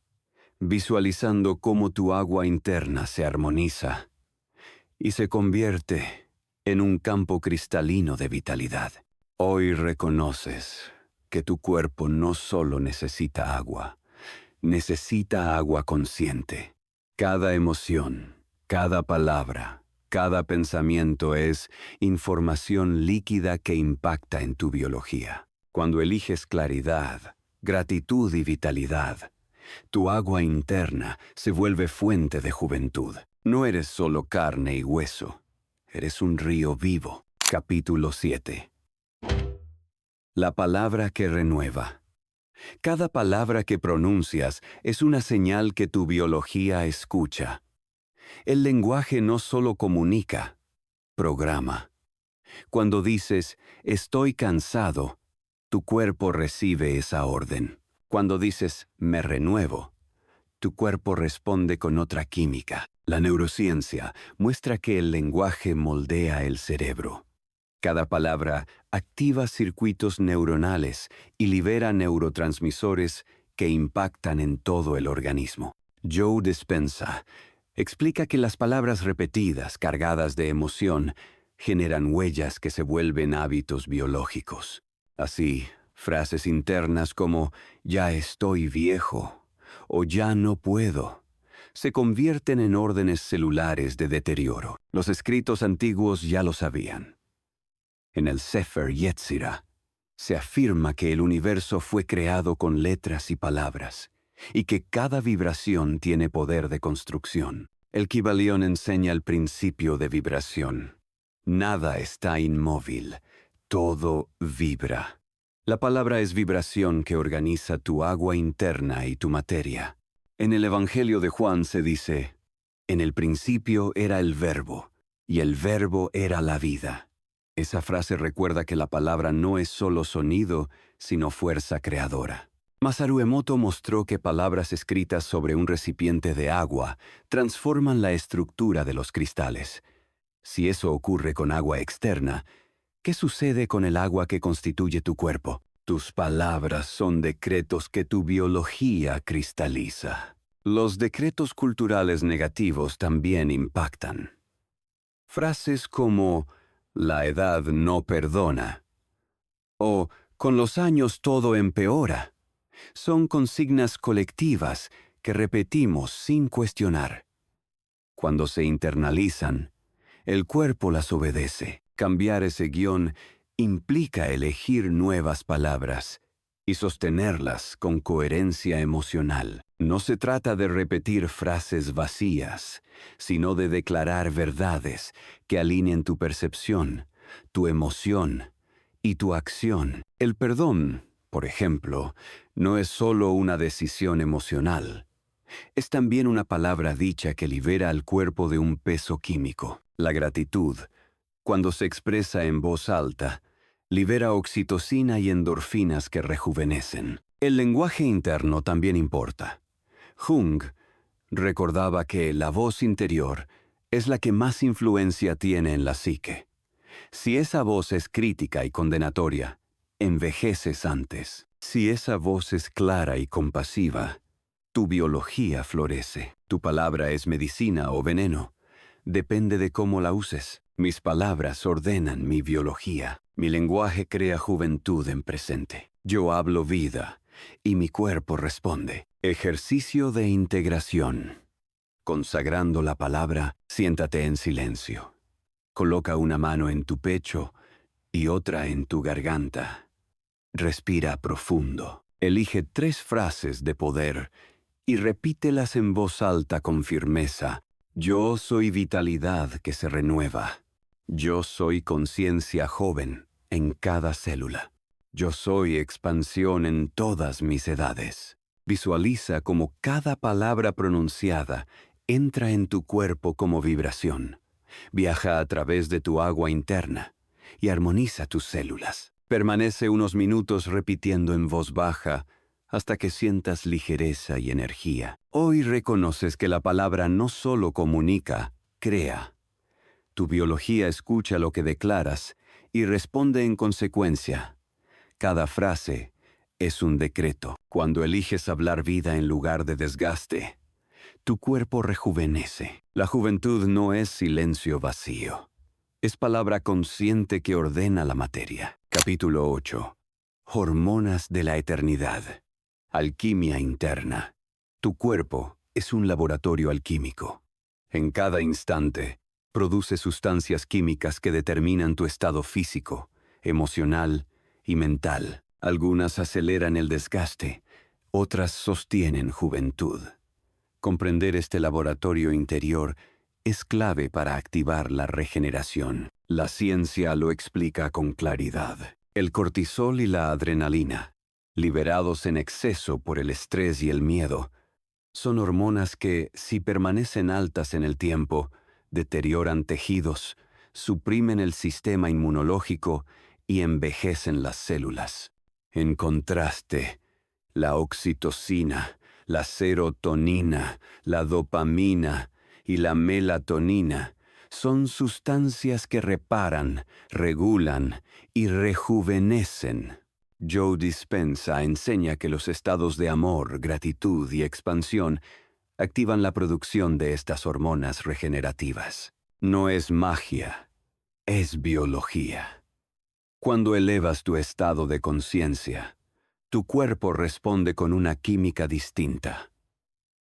visualizando cómo tu agua interna se armoniza y se convierte en un campo cristalino de vitalidad. Hoy reconoces que tu cuerpo no solo necesita agua consciente. Cada emoción, cada palabra, cada pensamiento es información líquida que impacta en tu biología. Cuando eliges claridad, gratitud y vitalidad, tu agua interna se vuelve fuente de juventud. No eres solo carne y hueso, eres un río vivo. Capítulo 7. La palabra que renueva. Cada palabra que pronuncias es una señal que tu biología escucha. El lenguaje no solo comunica, programa. Cuando dices, estoy cansado, tu cuerpo recibe esa orden. Cuando dices, me renuevo, tu cuerpo responde con otra química. La neurociencia muestra que el lenguaje moldea el cerebro. Cada palabra activa circuitos neuronales y libera neurotransmisores que impactan en todo el organismo. Joe Dispenza explica que las palabras repetidas, cargadas de emoción, generan huellas que se vuelven hábitos biológicos. Así, frases internas como «ya estoy viejo» o «ya no puedo» se convierten en órdenes celulares de deterioro. Los escritos antiguos ya lo sabían. En el Sefer Yetzirah se afirma que el universo fue creado con letras y palabras, y que cada vibración tiene poder de construcción. El Kybalión enseña el principio de vibración. Nada está inmóvil, todo vibra. La palabra es vibración que organiza tu agua interna y tu materia. En el Evangelio de Juan se dice, «En el principio era el Verbo, y el Verbo era la vida». Esa frase recuerda que la palabra no es solo sonido, sino fuerza creadora. Masaru Emoto mostró que palabras escritas sobre un recipiente de agua transforman la estructura de los cristales. Si eso ocurre con agua externa, ¿qué sucede con el agua que constituye tu cuerpo? Tus palabras son decretos que tu biología cristaliza. Los decretos culturales negativos también impactan. Frases como «la edad no perdona» o «con los años todo empeora» son consignas colectivas que repetimos sin cuestionar. Cuando se internalizan, el cuerpo las obedece. Cambiar ese guión implica elegir nuevas palabras y sostenerlas con coherencia emocional. No se trata de repetir frases vacías, sino de declarar verdades que alineen tu percepción, tu emoción y tu acción. El perdón, por ejemplo, no es solo una decisión emocional. Es también una palabra dicha que libera al cuerpo de un peso químico. La gratitud, cuando se expresa en voz alta, libera oxitocina y endorfinas que rejuvenecen. El lenguaje interno también importa. Jung recordaba que la voz interior es la que más influencia tiene en la psique. Si esa voz es crítica y condenatoria, envejeces antes. Si esa voz es clara y compasiva, tu biología florece. Tu palabra es medicina o veneno. Depende de cómo la uses. Mis palabras ordenan mi biología. Mi lenguaje crea juventud en presente. Yo hablo vida y mi cuerpo responde. Ejercicio de integración. Consagrando la palabra, siéntate en silencio. Coloca una mano en tu pecho y otra en tu garganta. Respira profundo. Elige 3 frases de poder y repítelas en voz alta con firmeza. Yo soy vitalidad que se renueva. Yo soy conciencia joven en cada célula. Yo soy expansión en todas mis edades. Visualiza cómo cada palabra pronunciada entra en tu cuerpo como vibración. Viaja a través de tu agua interna y armoniza tus células. Permanece unos minutos repitiendo en voz baja hasta que sientas ligereza y energía. Hoy reconoces que la palabra no solo comunica, crea. Tu biología escucha lo que declaras y responde en consecuencia. Cada frase es un decreto. Cuando eliges hablar vida en lugar de desgaste, tu cuerpo rejuvenece. La juventud no es silencio vacío. Es palabra consciente que ordena la materia. Capítulo 8. Hormonas de la eternidad. Alquimia interna. Tu cuerpo es un laboratorio alquímico. En cada instante, produce sustancias químicas que determinan tu estado físico, emocional y mental. Algunas aceleran el desgaste, otras sostienen juventud. Comprender este laboratorio interior es clave para activar la regeneración. La ciencia lo explica con claridad. El cortisol y la adrenalina, liberados en exceso por el estrés y el miedo, son hormonas que, si permanecen altas en el tiempo, deterioran tejidos, suprimen el sistema inmunológico y envejecen las células. En contraste, la oxitocina, la serotonina, la dopamina y la melatonina son sustancias que reparan, regulan y rejuvenecen. Joe Dispenza enseña que los estados de amor, gratitud y expansión activan la producción de estas hormonas regenerativas. No es magia, es biología. Cuando elevas tu estado de conciencia, tu cuerpo responde con una química distinta.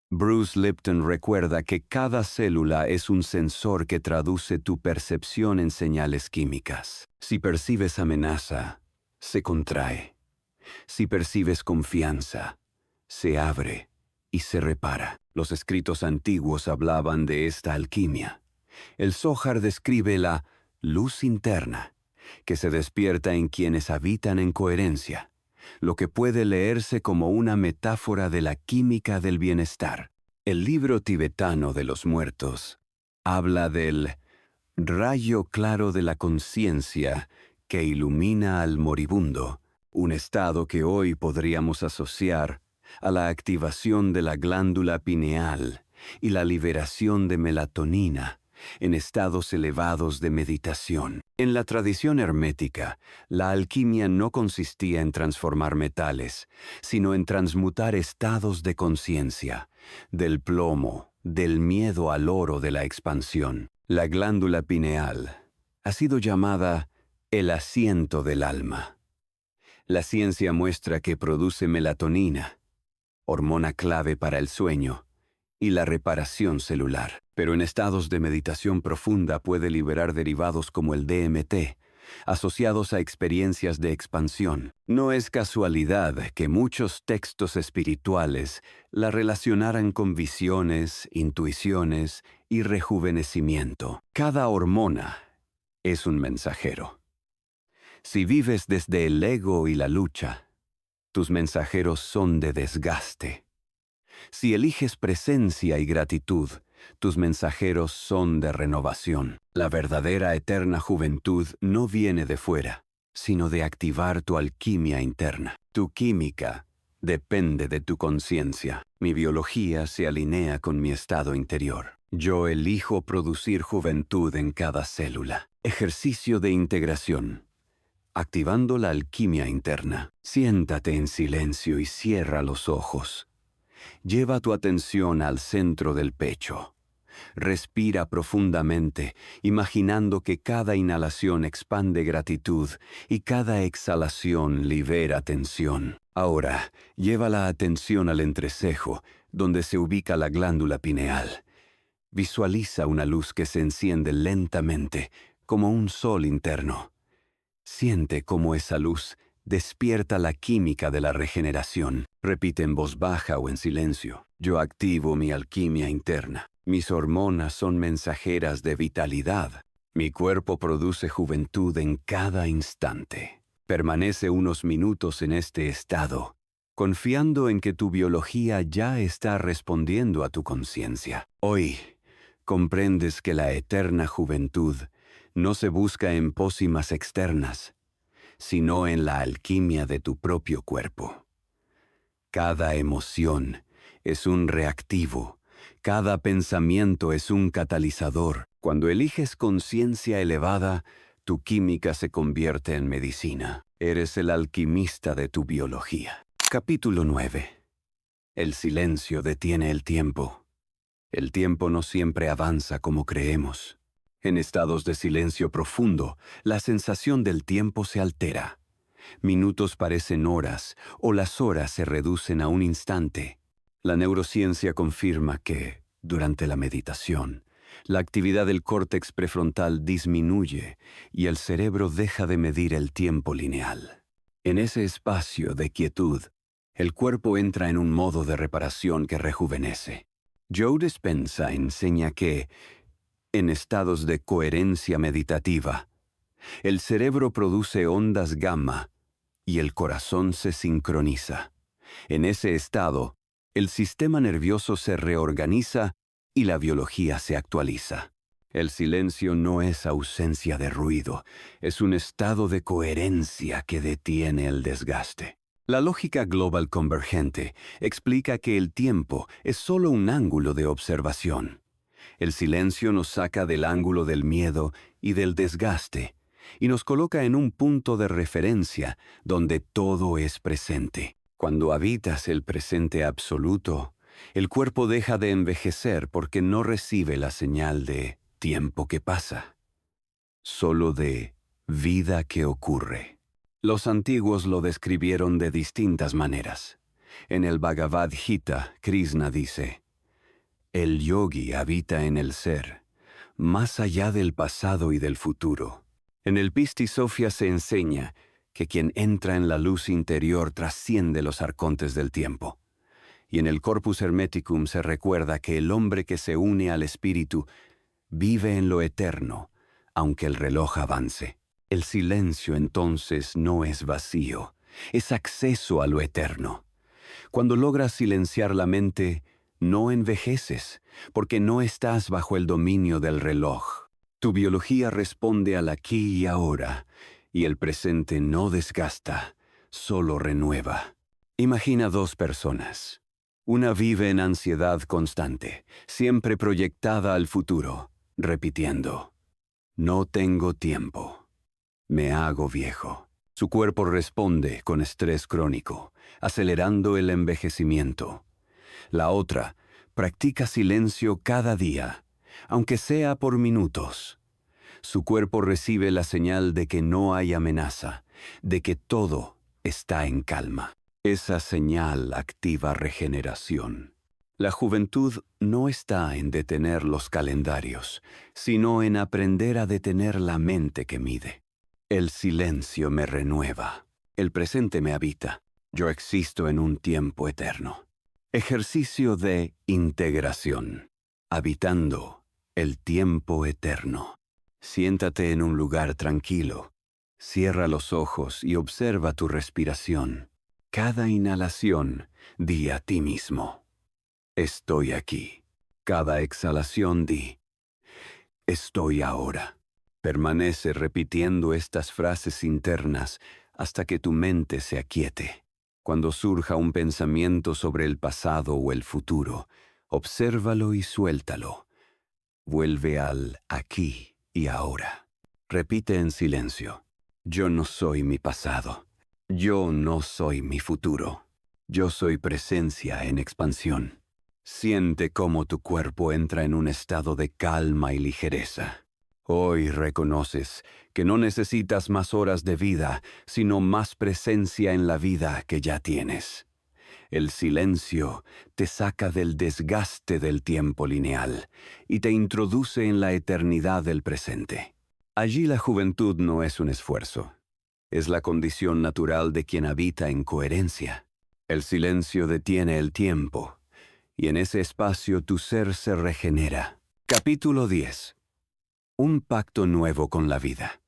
Bruce Lipton recuerda que cada célula es un sensor que traduce tu percepción en señales químicas. Si percibes amenaza, se contrae. Si percibes confianza, se abre y se repara. Los escritos antiguos hablaban de esta alquimia. El Zohar describe la luz interna, que se despierta en quienes habitan en coherencia, lo que puede leerse como una metáfora de la química del bienestar. El libro tibetano de los muertos habla del rayo claro de la conciencia que ilumina al moribundo, un estado que hoy podríamos asociar a la activación de la glándula pineal y la liberación de melatonina en estados elevados de meditación. En la tradición hermética, la alquimia no consistía en transformar metales, sino en transmutar estados de conciencia, del plomo, del miedo al oro de la expansión. La glándula pineal ha sido llamada el asiento del alma. La ciencia muestra que produce melatonina, hormona clave para el sueño y la reparación celular. Pero en estados de meditación profunda puede liberar derivados como el DMT, asociados a experiencias de expansión. No es casualidad que muchos textos espirituales la relacionaran con visiones, intuiciones y rejuvenecimiento. Cada hormona es un mensajero. Si vives desde el ego y la lucha, tus mensajeros son de desgaste. Si eliges presencia y gratitud, tus mensajeros son de renovación. La verdadera eterna juventud no viene de fuera, sino de activar tu alquimia interna. Tu química depende de tu conciencia. Mi biología se alinea con mi estado interior. Yo elijo producir juventud en cada célula. Ejercicio de integración. Activando la alquimia interna. Siéntate en silencio y cierra los ojos. Lleva tu atención al centro del pecho. Respira profundamente, imaginando que cada inhalación expande gratitud y cada exhalación libera tensión. Ahora, lleva la atención al entrecejo, donde se ubica la glándula pineal. Visualiza una luz que se enciende lentamente, como un sol interno. Siente cómo esa luz despierta la química de la regeneración. Repite en voz baja o en silencio. Yo activo mi alquimia interna. Mis hormonas son mensajeras de vitalidad. Mi cuerpo produce juventud en cada instante. Permanece unos minutos en este estado, confiando en que tu biología ya está respondiendo a tu conciencia. Hoy, comprendes que la eterna juventud no se busca en pócimas externas, sino en la alquimia de tu propio cuerpo. Cada emoción es un reactivo, cada pensamiento es un catalizador. Cuando eliges conciencia elevada, tu química se convierte en medicina. Eres el alquimista de tu biología. Capítulo 9. El silencio detiene el tiempo. El tiempo no siempre avanza como creemos. En estados de silencio profundo, la sensación del tiempo se altera. Minutos parecen horas, o las horas se reducen a un instante. La neurociencia confirma que, durante la meditación, la actividad del córtex prefrontal disminuye y el cerebro deja de medir el tiempo lineal. En ese espacio de quietud, el cuerpo entra en un modo de reparación que rejuvenece. Joe Dispenza enseña que, en estados de coherencia meditativa, el cerebro produce ondas gamma y el corazón se sincroniza. En ese estado, el sistema nervioso se reorganiza y la biología se actualiza. El silencio no es ausencia de ruido, es un estado de coherencia que detiene el desgaste. La lógica global convergente explica que el tiempo es solo un ángulo de observación. El silencio nos saca del ángulo del miedo y del desgaste y nos coloca en un punto de referencia donde todo es presente. Cuando habitas el presente absoluto, el cuerpo deja de envejecer porque no recibe la señal de tiempo que pasa, solo de vida que ocurre. Los antiguos lo describieron de distintas maneras. En el Bhagavad Gita, Krishna dice: el yogi habita en el ser, más allá del pasado y del futuro. En el Piti Sofia se enseña que quien entra en la luz interior trasciende los arcontes del tiempo. Y en el Corpus Hermeticum se recuerda que el hombre que se une al espíritu vive en lo eterno, aunque el reloj avance. El silencio entonces no es vacío, es acceso a lo eterno. Cuando logras silenciar la mente, no envejeces, porque no estás bajo el dominio del reloj. Tu biología responde al aquí y ahora, y el presente no desgasta, solo renueva. Imagina dos personas. Una vive en ansiedad constante, siempre proyectada al futuro, repitiendo: no tengo tiempo. Me hago viejo. Su cuerpo responde con estrés crónico, acelerando el envejecimiento. La otra practica silencio cada día, aunque sea por minutos. Su cuerpo recibe la señal de que no hay amenaza, de que todo está en calma. Esa señal activa regeneración. La juventud no está en detener los calendarios, sino en aprender a detener la mente que mide. El silencio me renueva. El presente me habita. Yo existo en un tiempo eterno. Ejercicio de integración. Habitando el tiempo eterno. Siéntate en un lugar tranquilo. Cierra los ojos y observa tu respiración. Cada inhalación, di a ti mismo: estoy aquí. Cada exhalación, di: estoy ahora. Permanece repitiendo estas frases internas hasta que tu mente se aquiete. Cuando surja un pensamiento sobre el pasado o el futuro, obsérvalo y suéltalo. Vuelve al aquí y ahora. Repite en silencio: yo no soy mi pasado. Yo no soy mi futuro. Yo soy presencia en expansión. Siente cómo tu cuerpo entra en un estado de calma y ligereza. Hoy reconoces que no necesitas más horas de vida, sino más presencia en la vida que ya tienes. El silencio te saca del desgaste del tiempo lineal y te introduce en la eternidad del presente. Allí la juventud no es un esfuerzo, es la condición natural de quien habita en coherencia. El silencio detiene el tiempo, y en ese espacio tu ser se regenera. Capítulo 10. Un pacto nuevo con la vida.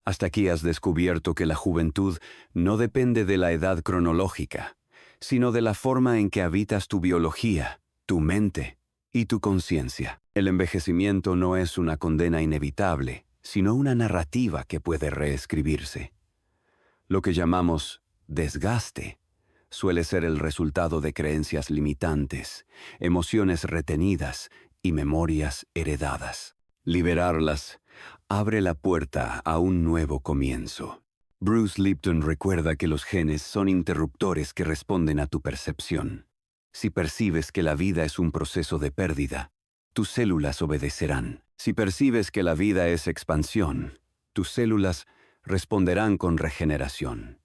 Hasta aquí has descubierto que la juventud no depende de la edad cronológica, sino de la forma en que habitas tu biología, tu mente y tu conciencia. El envejecimiento no es una condena inevitable, sino una narrativa que puede reescribirse. Lo que llamamos desgaste suele ser el resultado de creencias limitantes, emociones retenidas y memorias heredadas. Liberarlas abre la puerta a un nuevo comienzo. Bruce Lipton recuerda que los genes son interruptores que responden a tu percepción. Si percibes que la vida es un proceso de pérdida, tus células obedecerán. Si percibes que la vida es expansión, tus células responderán con regeneración.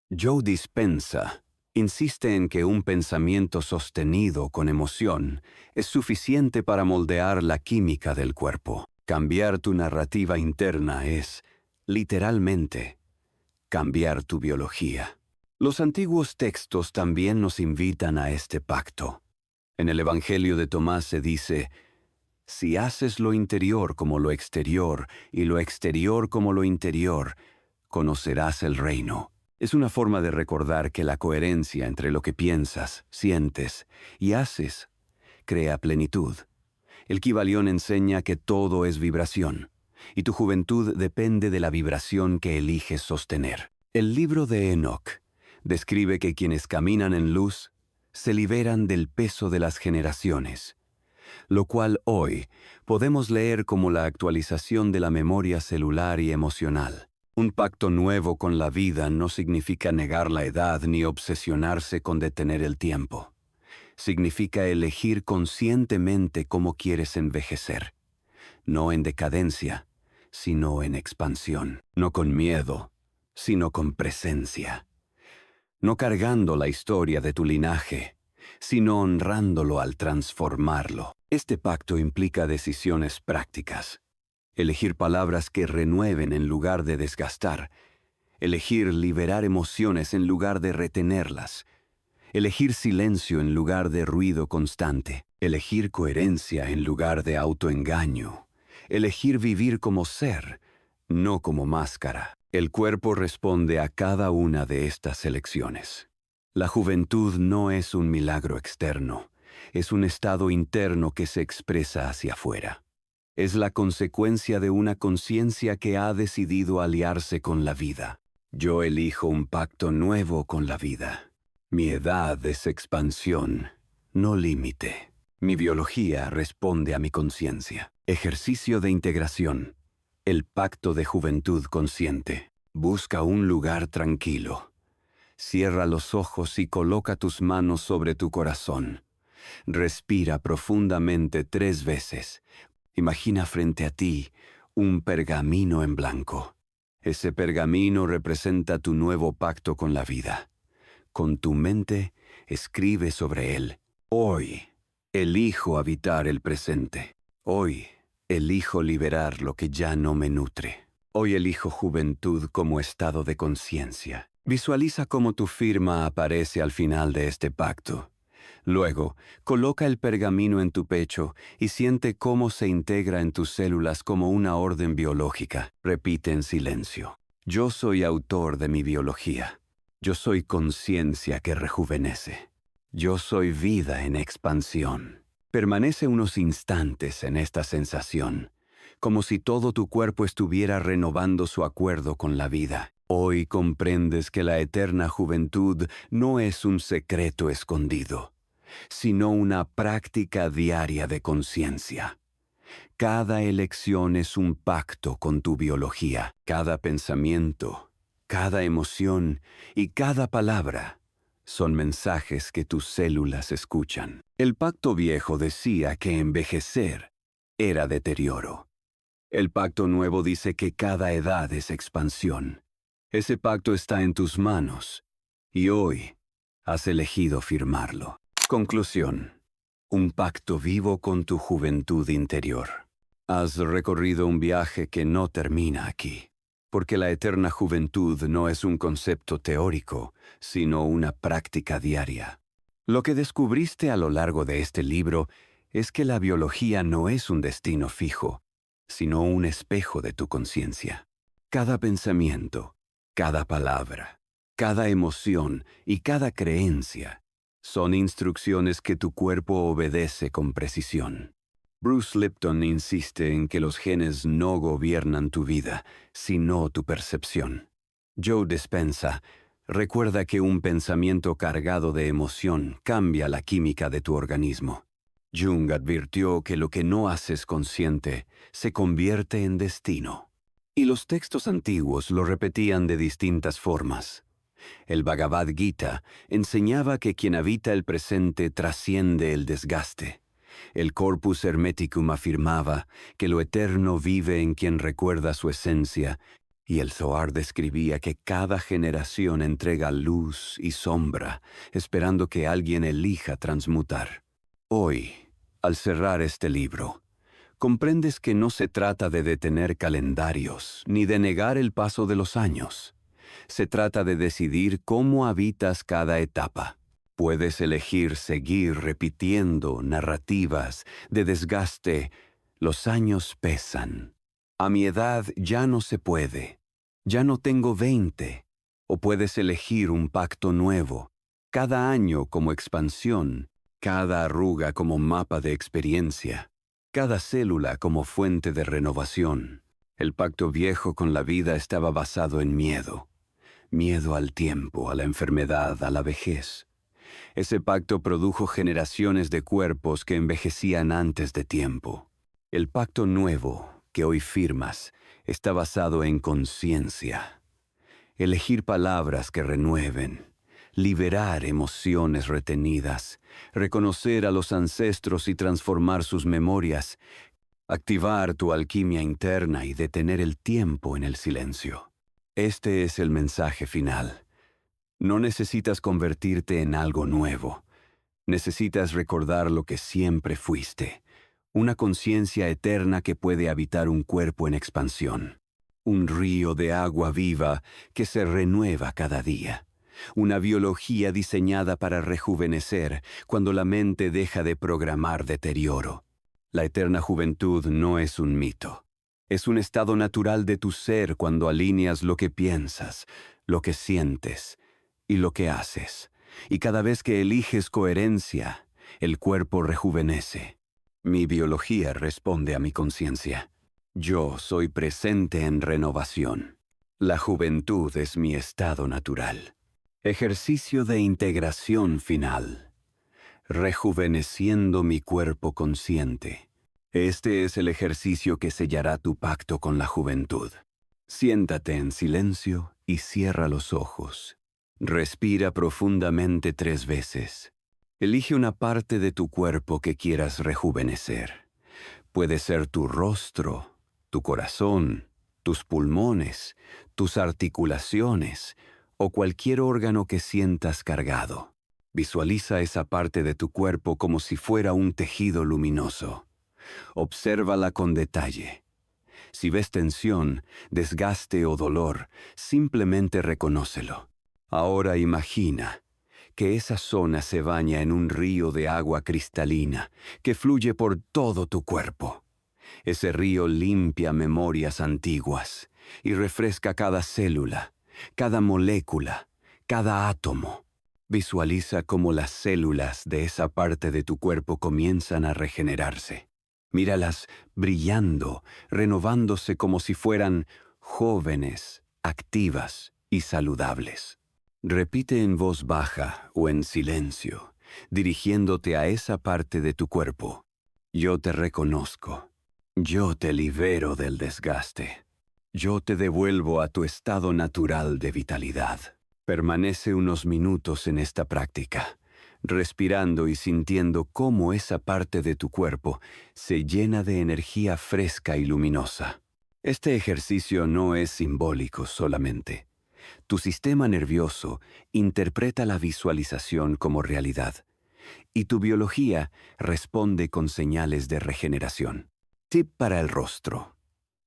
Joe Dispenza insiste en que un pensamiento sostenido con emoción es suficiente para moldear la química del cuerpo. Cambiar tu narrativa interna es, literalmente, cambiar tu biología. Los antiguos textos también nos invitan a este pacto. En el Evangelio de Tomás se dice: si haces lo interior como lo exterior y lo exterior como lo interior, conocerás el reino. Es una forma de recordar que la coherencia entre lo que piensas, sientes y haces crea plenitud. El Kybalión enseña que todo es vibración, y tu juventud depende de la vibración que eliges sostener. El libro de Enoc describe que quienes caminan en luz se liberan del peso de las generaciones, lo cual hoy podemos leer como la actualización de la memoria celular y emocional. Un pacto nuevo con la vida no significa negar la edad ni obsesionarse con detener el tiempo. Significa elegir conscientemente cómo quieres envejecer, no en decadencia, sino en expansión, no con miedo, sino con presencia, no cargando la historia de tu linaje, sino honrándolo al transformarlo. Este pacto implica decisiones prácticas. Elegir palabras que renueven en lugar de desgastar. Elegir liberar emociones en lugar de retenerlas. Elegir silencio en lugar de ruido constante. Elegir coherencia en lugar de autoengaño. Elegir vivir como ser, no como máscara. El cuerpo responde a cada una de estas elecciones. La juventud no es un milagro externo, es un estado interno que se expresa hacia afuera. Es la consecuencia de una conciencia que ha decidido aliarse con la vida. Yo elijo un pacto nuevo con la vida. Mi edad es expansión, no límite. Mi biología responde a mi conciencia. Ejercicio de integración. El pacto de juventud consciente. Busca un lugar tranquilo. Cierra los ojos y coloca tus manos sobre tu corazón. Respira profundamente 3 veces. Imagina frente a ti un pergamino en blanco. Ese pergamino representa tu nuevo pacto con la vida. Con tu mente, escribe sobre él. Hoy, elijo habitar el presente. Hoy, elijo liberar lo que ya no me nutre. Hoy elijo juventud como estado de conciencia. Visualiza cómo tu firma aparece al final de este pacto. Luego, coloca el pergamino en tu pecho y siente cómo se integra en tus células como una orden biológica. Repite en silencio. Yo soy autor de mi biología. Yo soy conciencia que rejuvenece. Yo soy vida en expansión. Permanece unos instantes en esta sensación, como si todo tu cuerpo estuviera renovando su acuerdo con la vida. Hoy comprendes que la eterna juventud no es un secreto escondido, sino una práctica diaria de conciencia. Cada elección es un pacto con tu biología. Cada pensamiento, cada emoción y cada palabra son mensajes que tus células escuchan. El pacto viejo decía que envejecer era deterioro. El pacto nuevo dice que cada edad es expansión. Ese pacto está en tus manos, y hoy Has elegido firmarlo. Conclusión. Un pacto vivo con tu juventud interior. Has recorrido un viaje que no termina aquí, porque la eterna juventud no es un concepto teórico, sino una práctica diaria. Lo que descubriste a lo largo de este libro es que la biología no es un destino fijo, sino un espejo de tu conciencia. Cada pensamiento, cada palabra, cada emoción y cada creencia son instrucciones que tu cuerpo obedece con precisión. Bruce Lipton insiste en que los genes no gobiernan tu vida, sino tu percepción. Joe Dispenza recuerda que un pensamiento cargado de emoción cambia la química de tu organismo. Jung advirtió que lo que no haces consciente se convierte en destino. Y los textos antiguos lo repetían de distintas formas. El Bhagavad Gita enseñaba que quien habita el presente trasciende el desgaste. El Corpus Hermeticum afirmaba que lo eterno vive en quien recuerda su esencia, y el Zohar describía que cada generación entrega luz y sombra, esperando que alguien elija transmutar. Hoy, al cerrar este libro, comprendes que no se trata de detener calendarios, ni de negar el paso de los años. Se trata de decidir cómo habitas cada etapa. Puedes elegir seguir repitiendo narrativas de desgaste. Los años pesan. A mi edad ya no se puede. Ya no tengo 20. O puedes elegir un pacto nuevo. Cada año como expansión. Cada arruga como mapa de experiencia. Cada célula como fuente de renovación. El pacto viejo con la vida estaba basado en miedo. Miedo al tiempo, a la enfermedad, a la vejez. Ese pacto produjo generaciones de cuerpos que envejecían antes de tiempo. El pacto nuevo que hoy firmas está basado en conciencia. Elegir palabras que renueven, liberar emociones retenidas, reconocer a los ancestros y transformar sus memorias, activar tu alquimia interna y detener el tiempo en el silencio. Este es el mensaje final. No necesitas convertirte en algo nuevo. Necesitas recordar lo que siempre fuiste. Una conciencia eterna que puede habitar un cuerpo en expansión. Un río de agua viva que se renueva cada día. Una biología diseñada para rejuvenecer cuando la mente deja de programar deterioro. La eterna juventud no es un mito. Es un estado natural de tu ser cuando alineas lo que piensas, lo que sientes y lo que haces. Y cada vez que eliges coherencia, el cuerpo rejuvenece. Mi biología responde a mi conciencia. Yo soy presente en renovación. La juventud es mi estado natural. Ejercicio de integración final. Rejuveneciendo mi cuerpo consciente. Este es el ejercicio que sellará tu pacto con la juventud. Siéntate en silencio y cierra los ojos. Respira profundamente 3 veces. Elige una parte de tu cuerpo que quieras rejuvenecer. Puede ser tu rostro, tu corazón, tus pulmones, tus articulaciones o cualquier órgano que sientas cargado. Visualiza esa parte de tu cuerpo como si fuera un tejido luminoso. Obsérvala con detalle. Si ves tensión, desgaste o dolor, simplemente reconócelo. Ahora imagina que esa zona se baña en un río de agua cristalina que fluye por todo tu cuerpo. Ese río limpia memorias antiguas y refresca cada célula, cada molécula, cada átomo. Visualiza cómo las células de esa parte de tu cuerpo comienzan a regenerarse. Míralas brillando, renovándose como si fueran jóvenes, activas y saludables. Repite en voz baja o en silencio, dirigiéndote a esa parte de tu cuerpo. Yo te reconozco. Yo te libero del desgaste. Yo te devuelvo a tu estado natural de vitalidad. Permanece unos minutos en esta práctica, respirando y sintiendo cómo esa parte de tu cuerpo se llena de energía fresca y luminosa. Este ejercicio no es simbólico solamente. Tu sistema nervioso interpreta la visualización como realidad y tu biología responde con señales de regeneración. Tip para el rostro.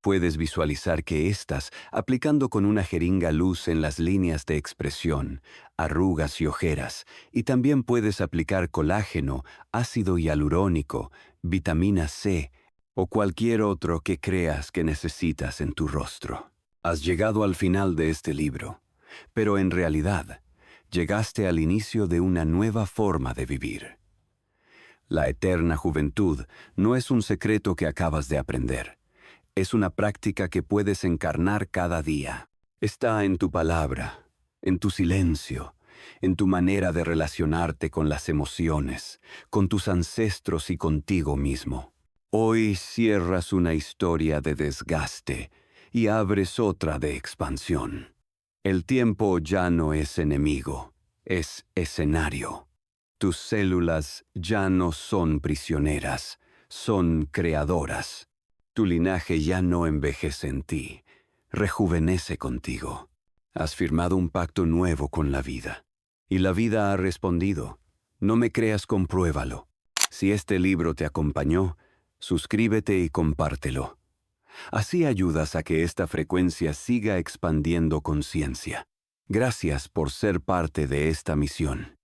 Puedes visualizar que estás aplicando con una jeringa luz en las líneas de expresión, arrugas y ojeras, y también puedes aplicar colágeno, ácido hialurónico, vitamina C o cualquier otro que creas que necesitas en tu rostro. Has llegado al final de este libro, pero en realidad, llegaste al inicio de una nueva forma de vivir. La eterna juventud no es un secreto que acabas de aprender. Es una práctica que puedes encarnar cada día. Está en tu palabra, en tu silencio, en tu manera de relacionarte con las emociones, con tus ancestros y contigo mismo. Hoy cierras una historia de desgaste y abres otra de expansión. El tiempo ya no es enemigo, es escenario. Tus células ya no son prisioneras, son creadoras. Tu linaje ya no envejece en ti, rejuvenece contigo. Has firmado un pacto nuevo con la vida. Y la vida ha respondido. No me creas, compruébalo. Si este libro te acompañó, suscríbete y compártelo. Así ayudas a que esta frecuencia siga expandiendo conciencia. Gracias por ser parte de esta misión.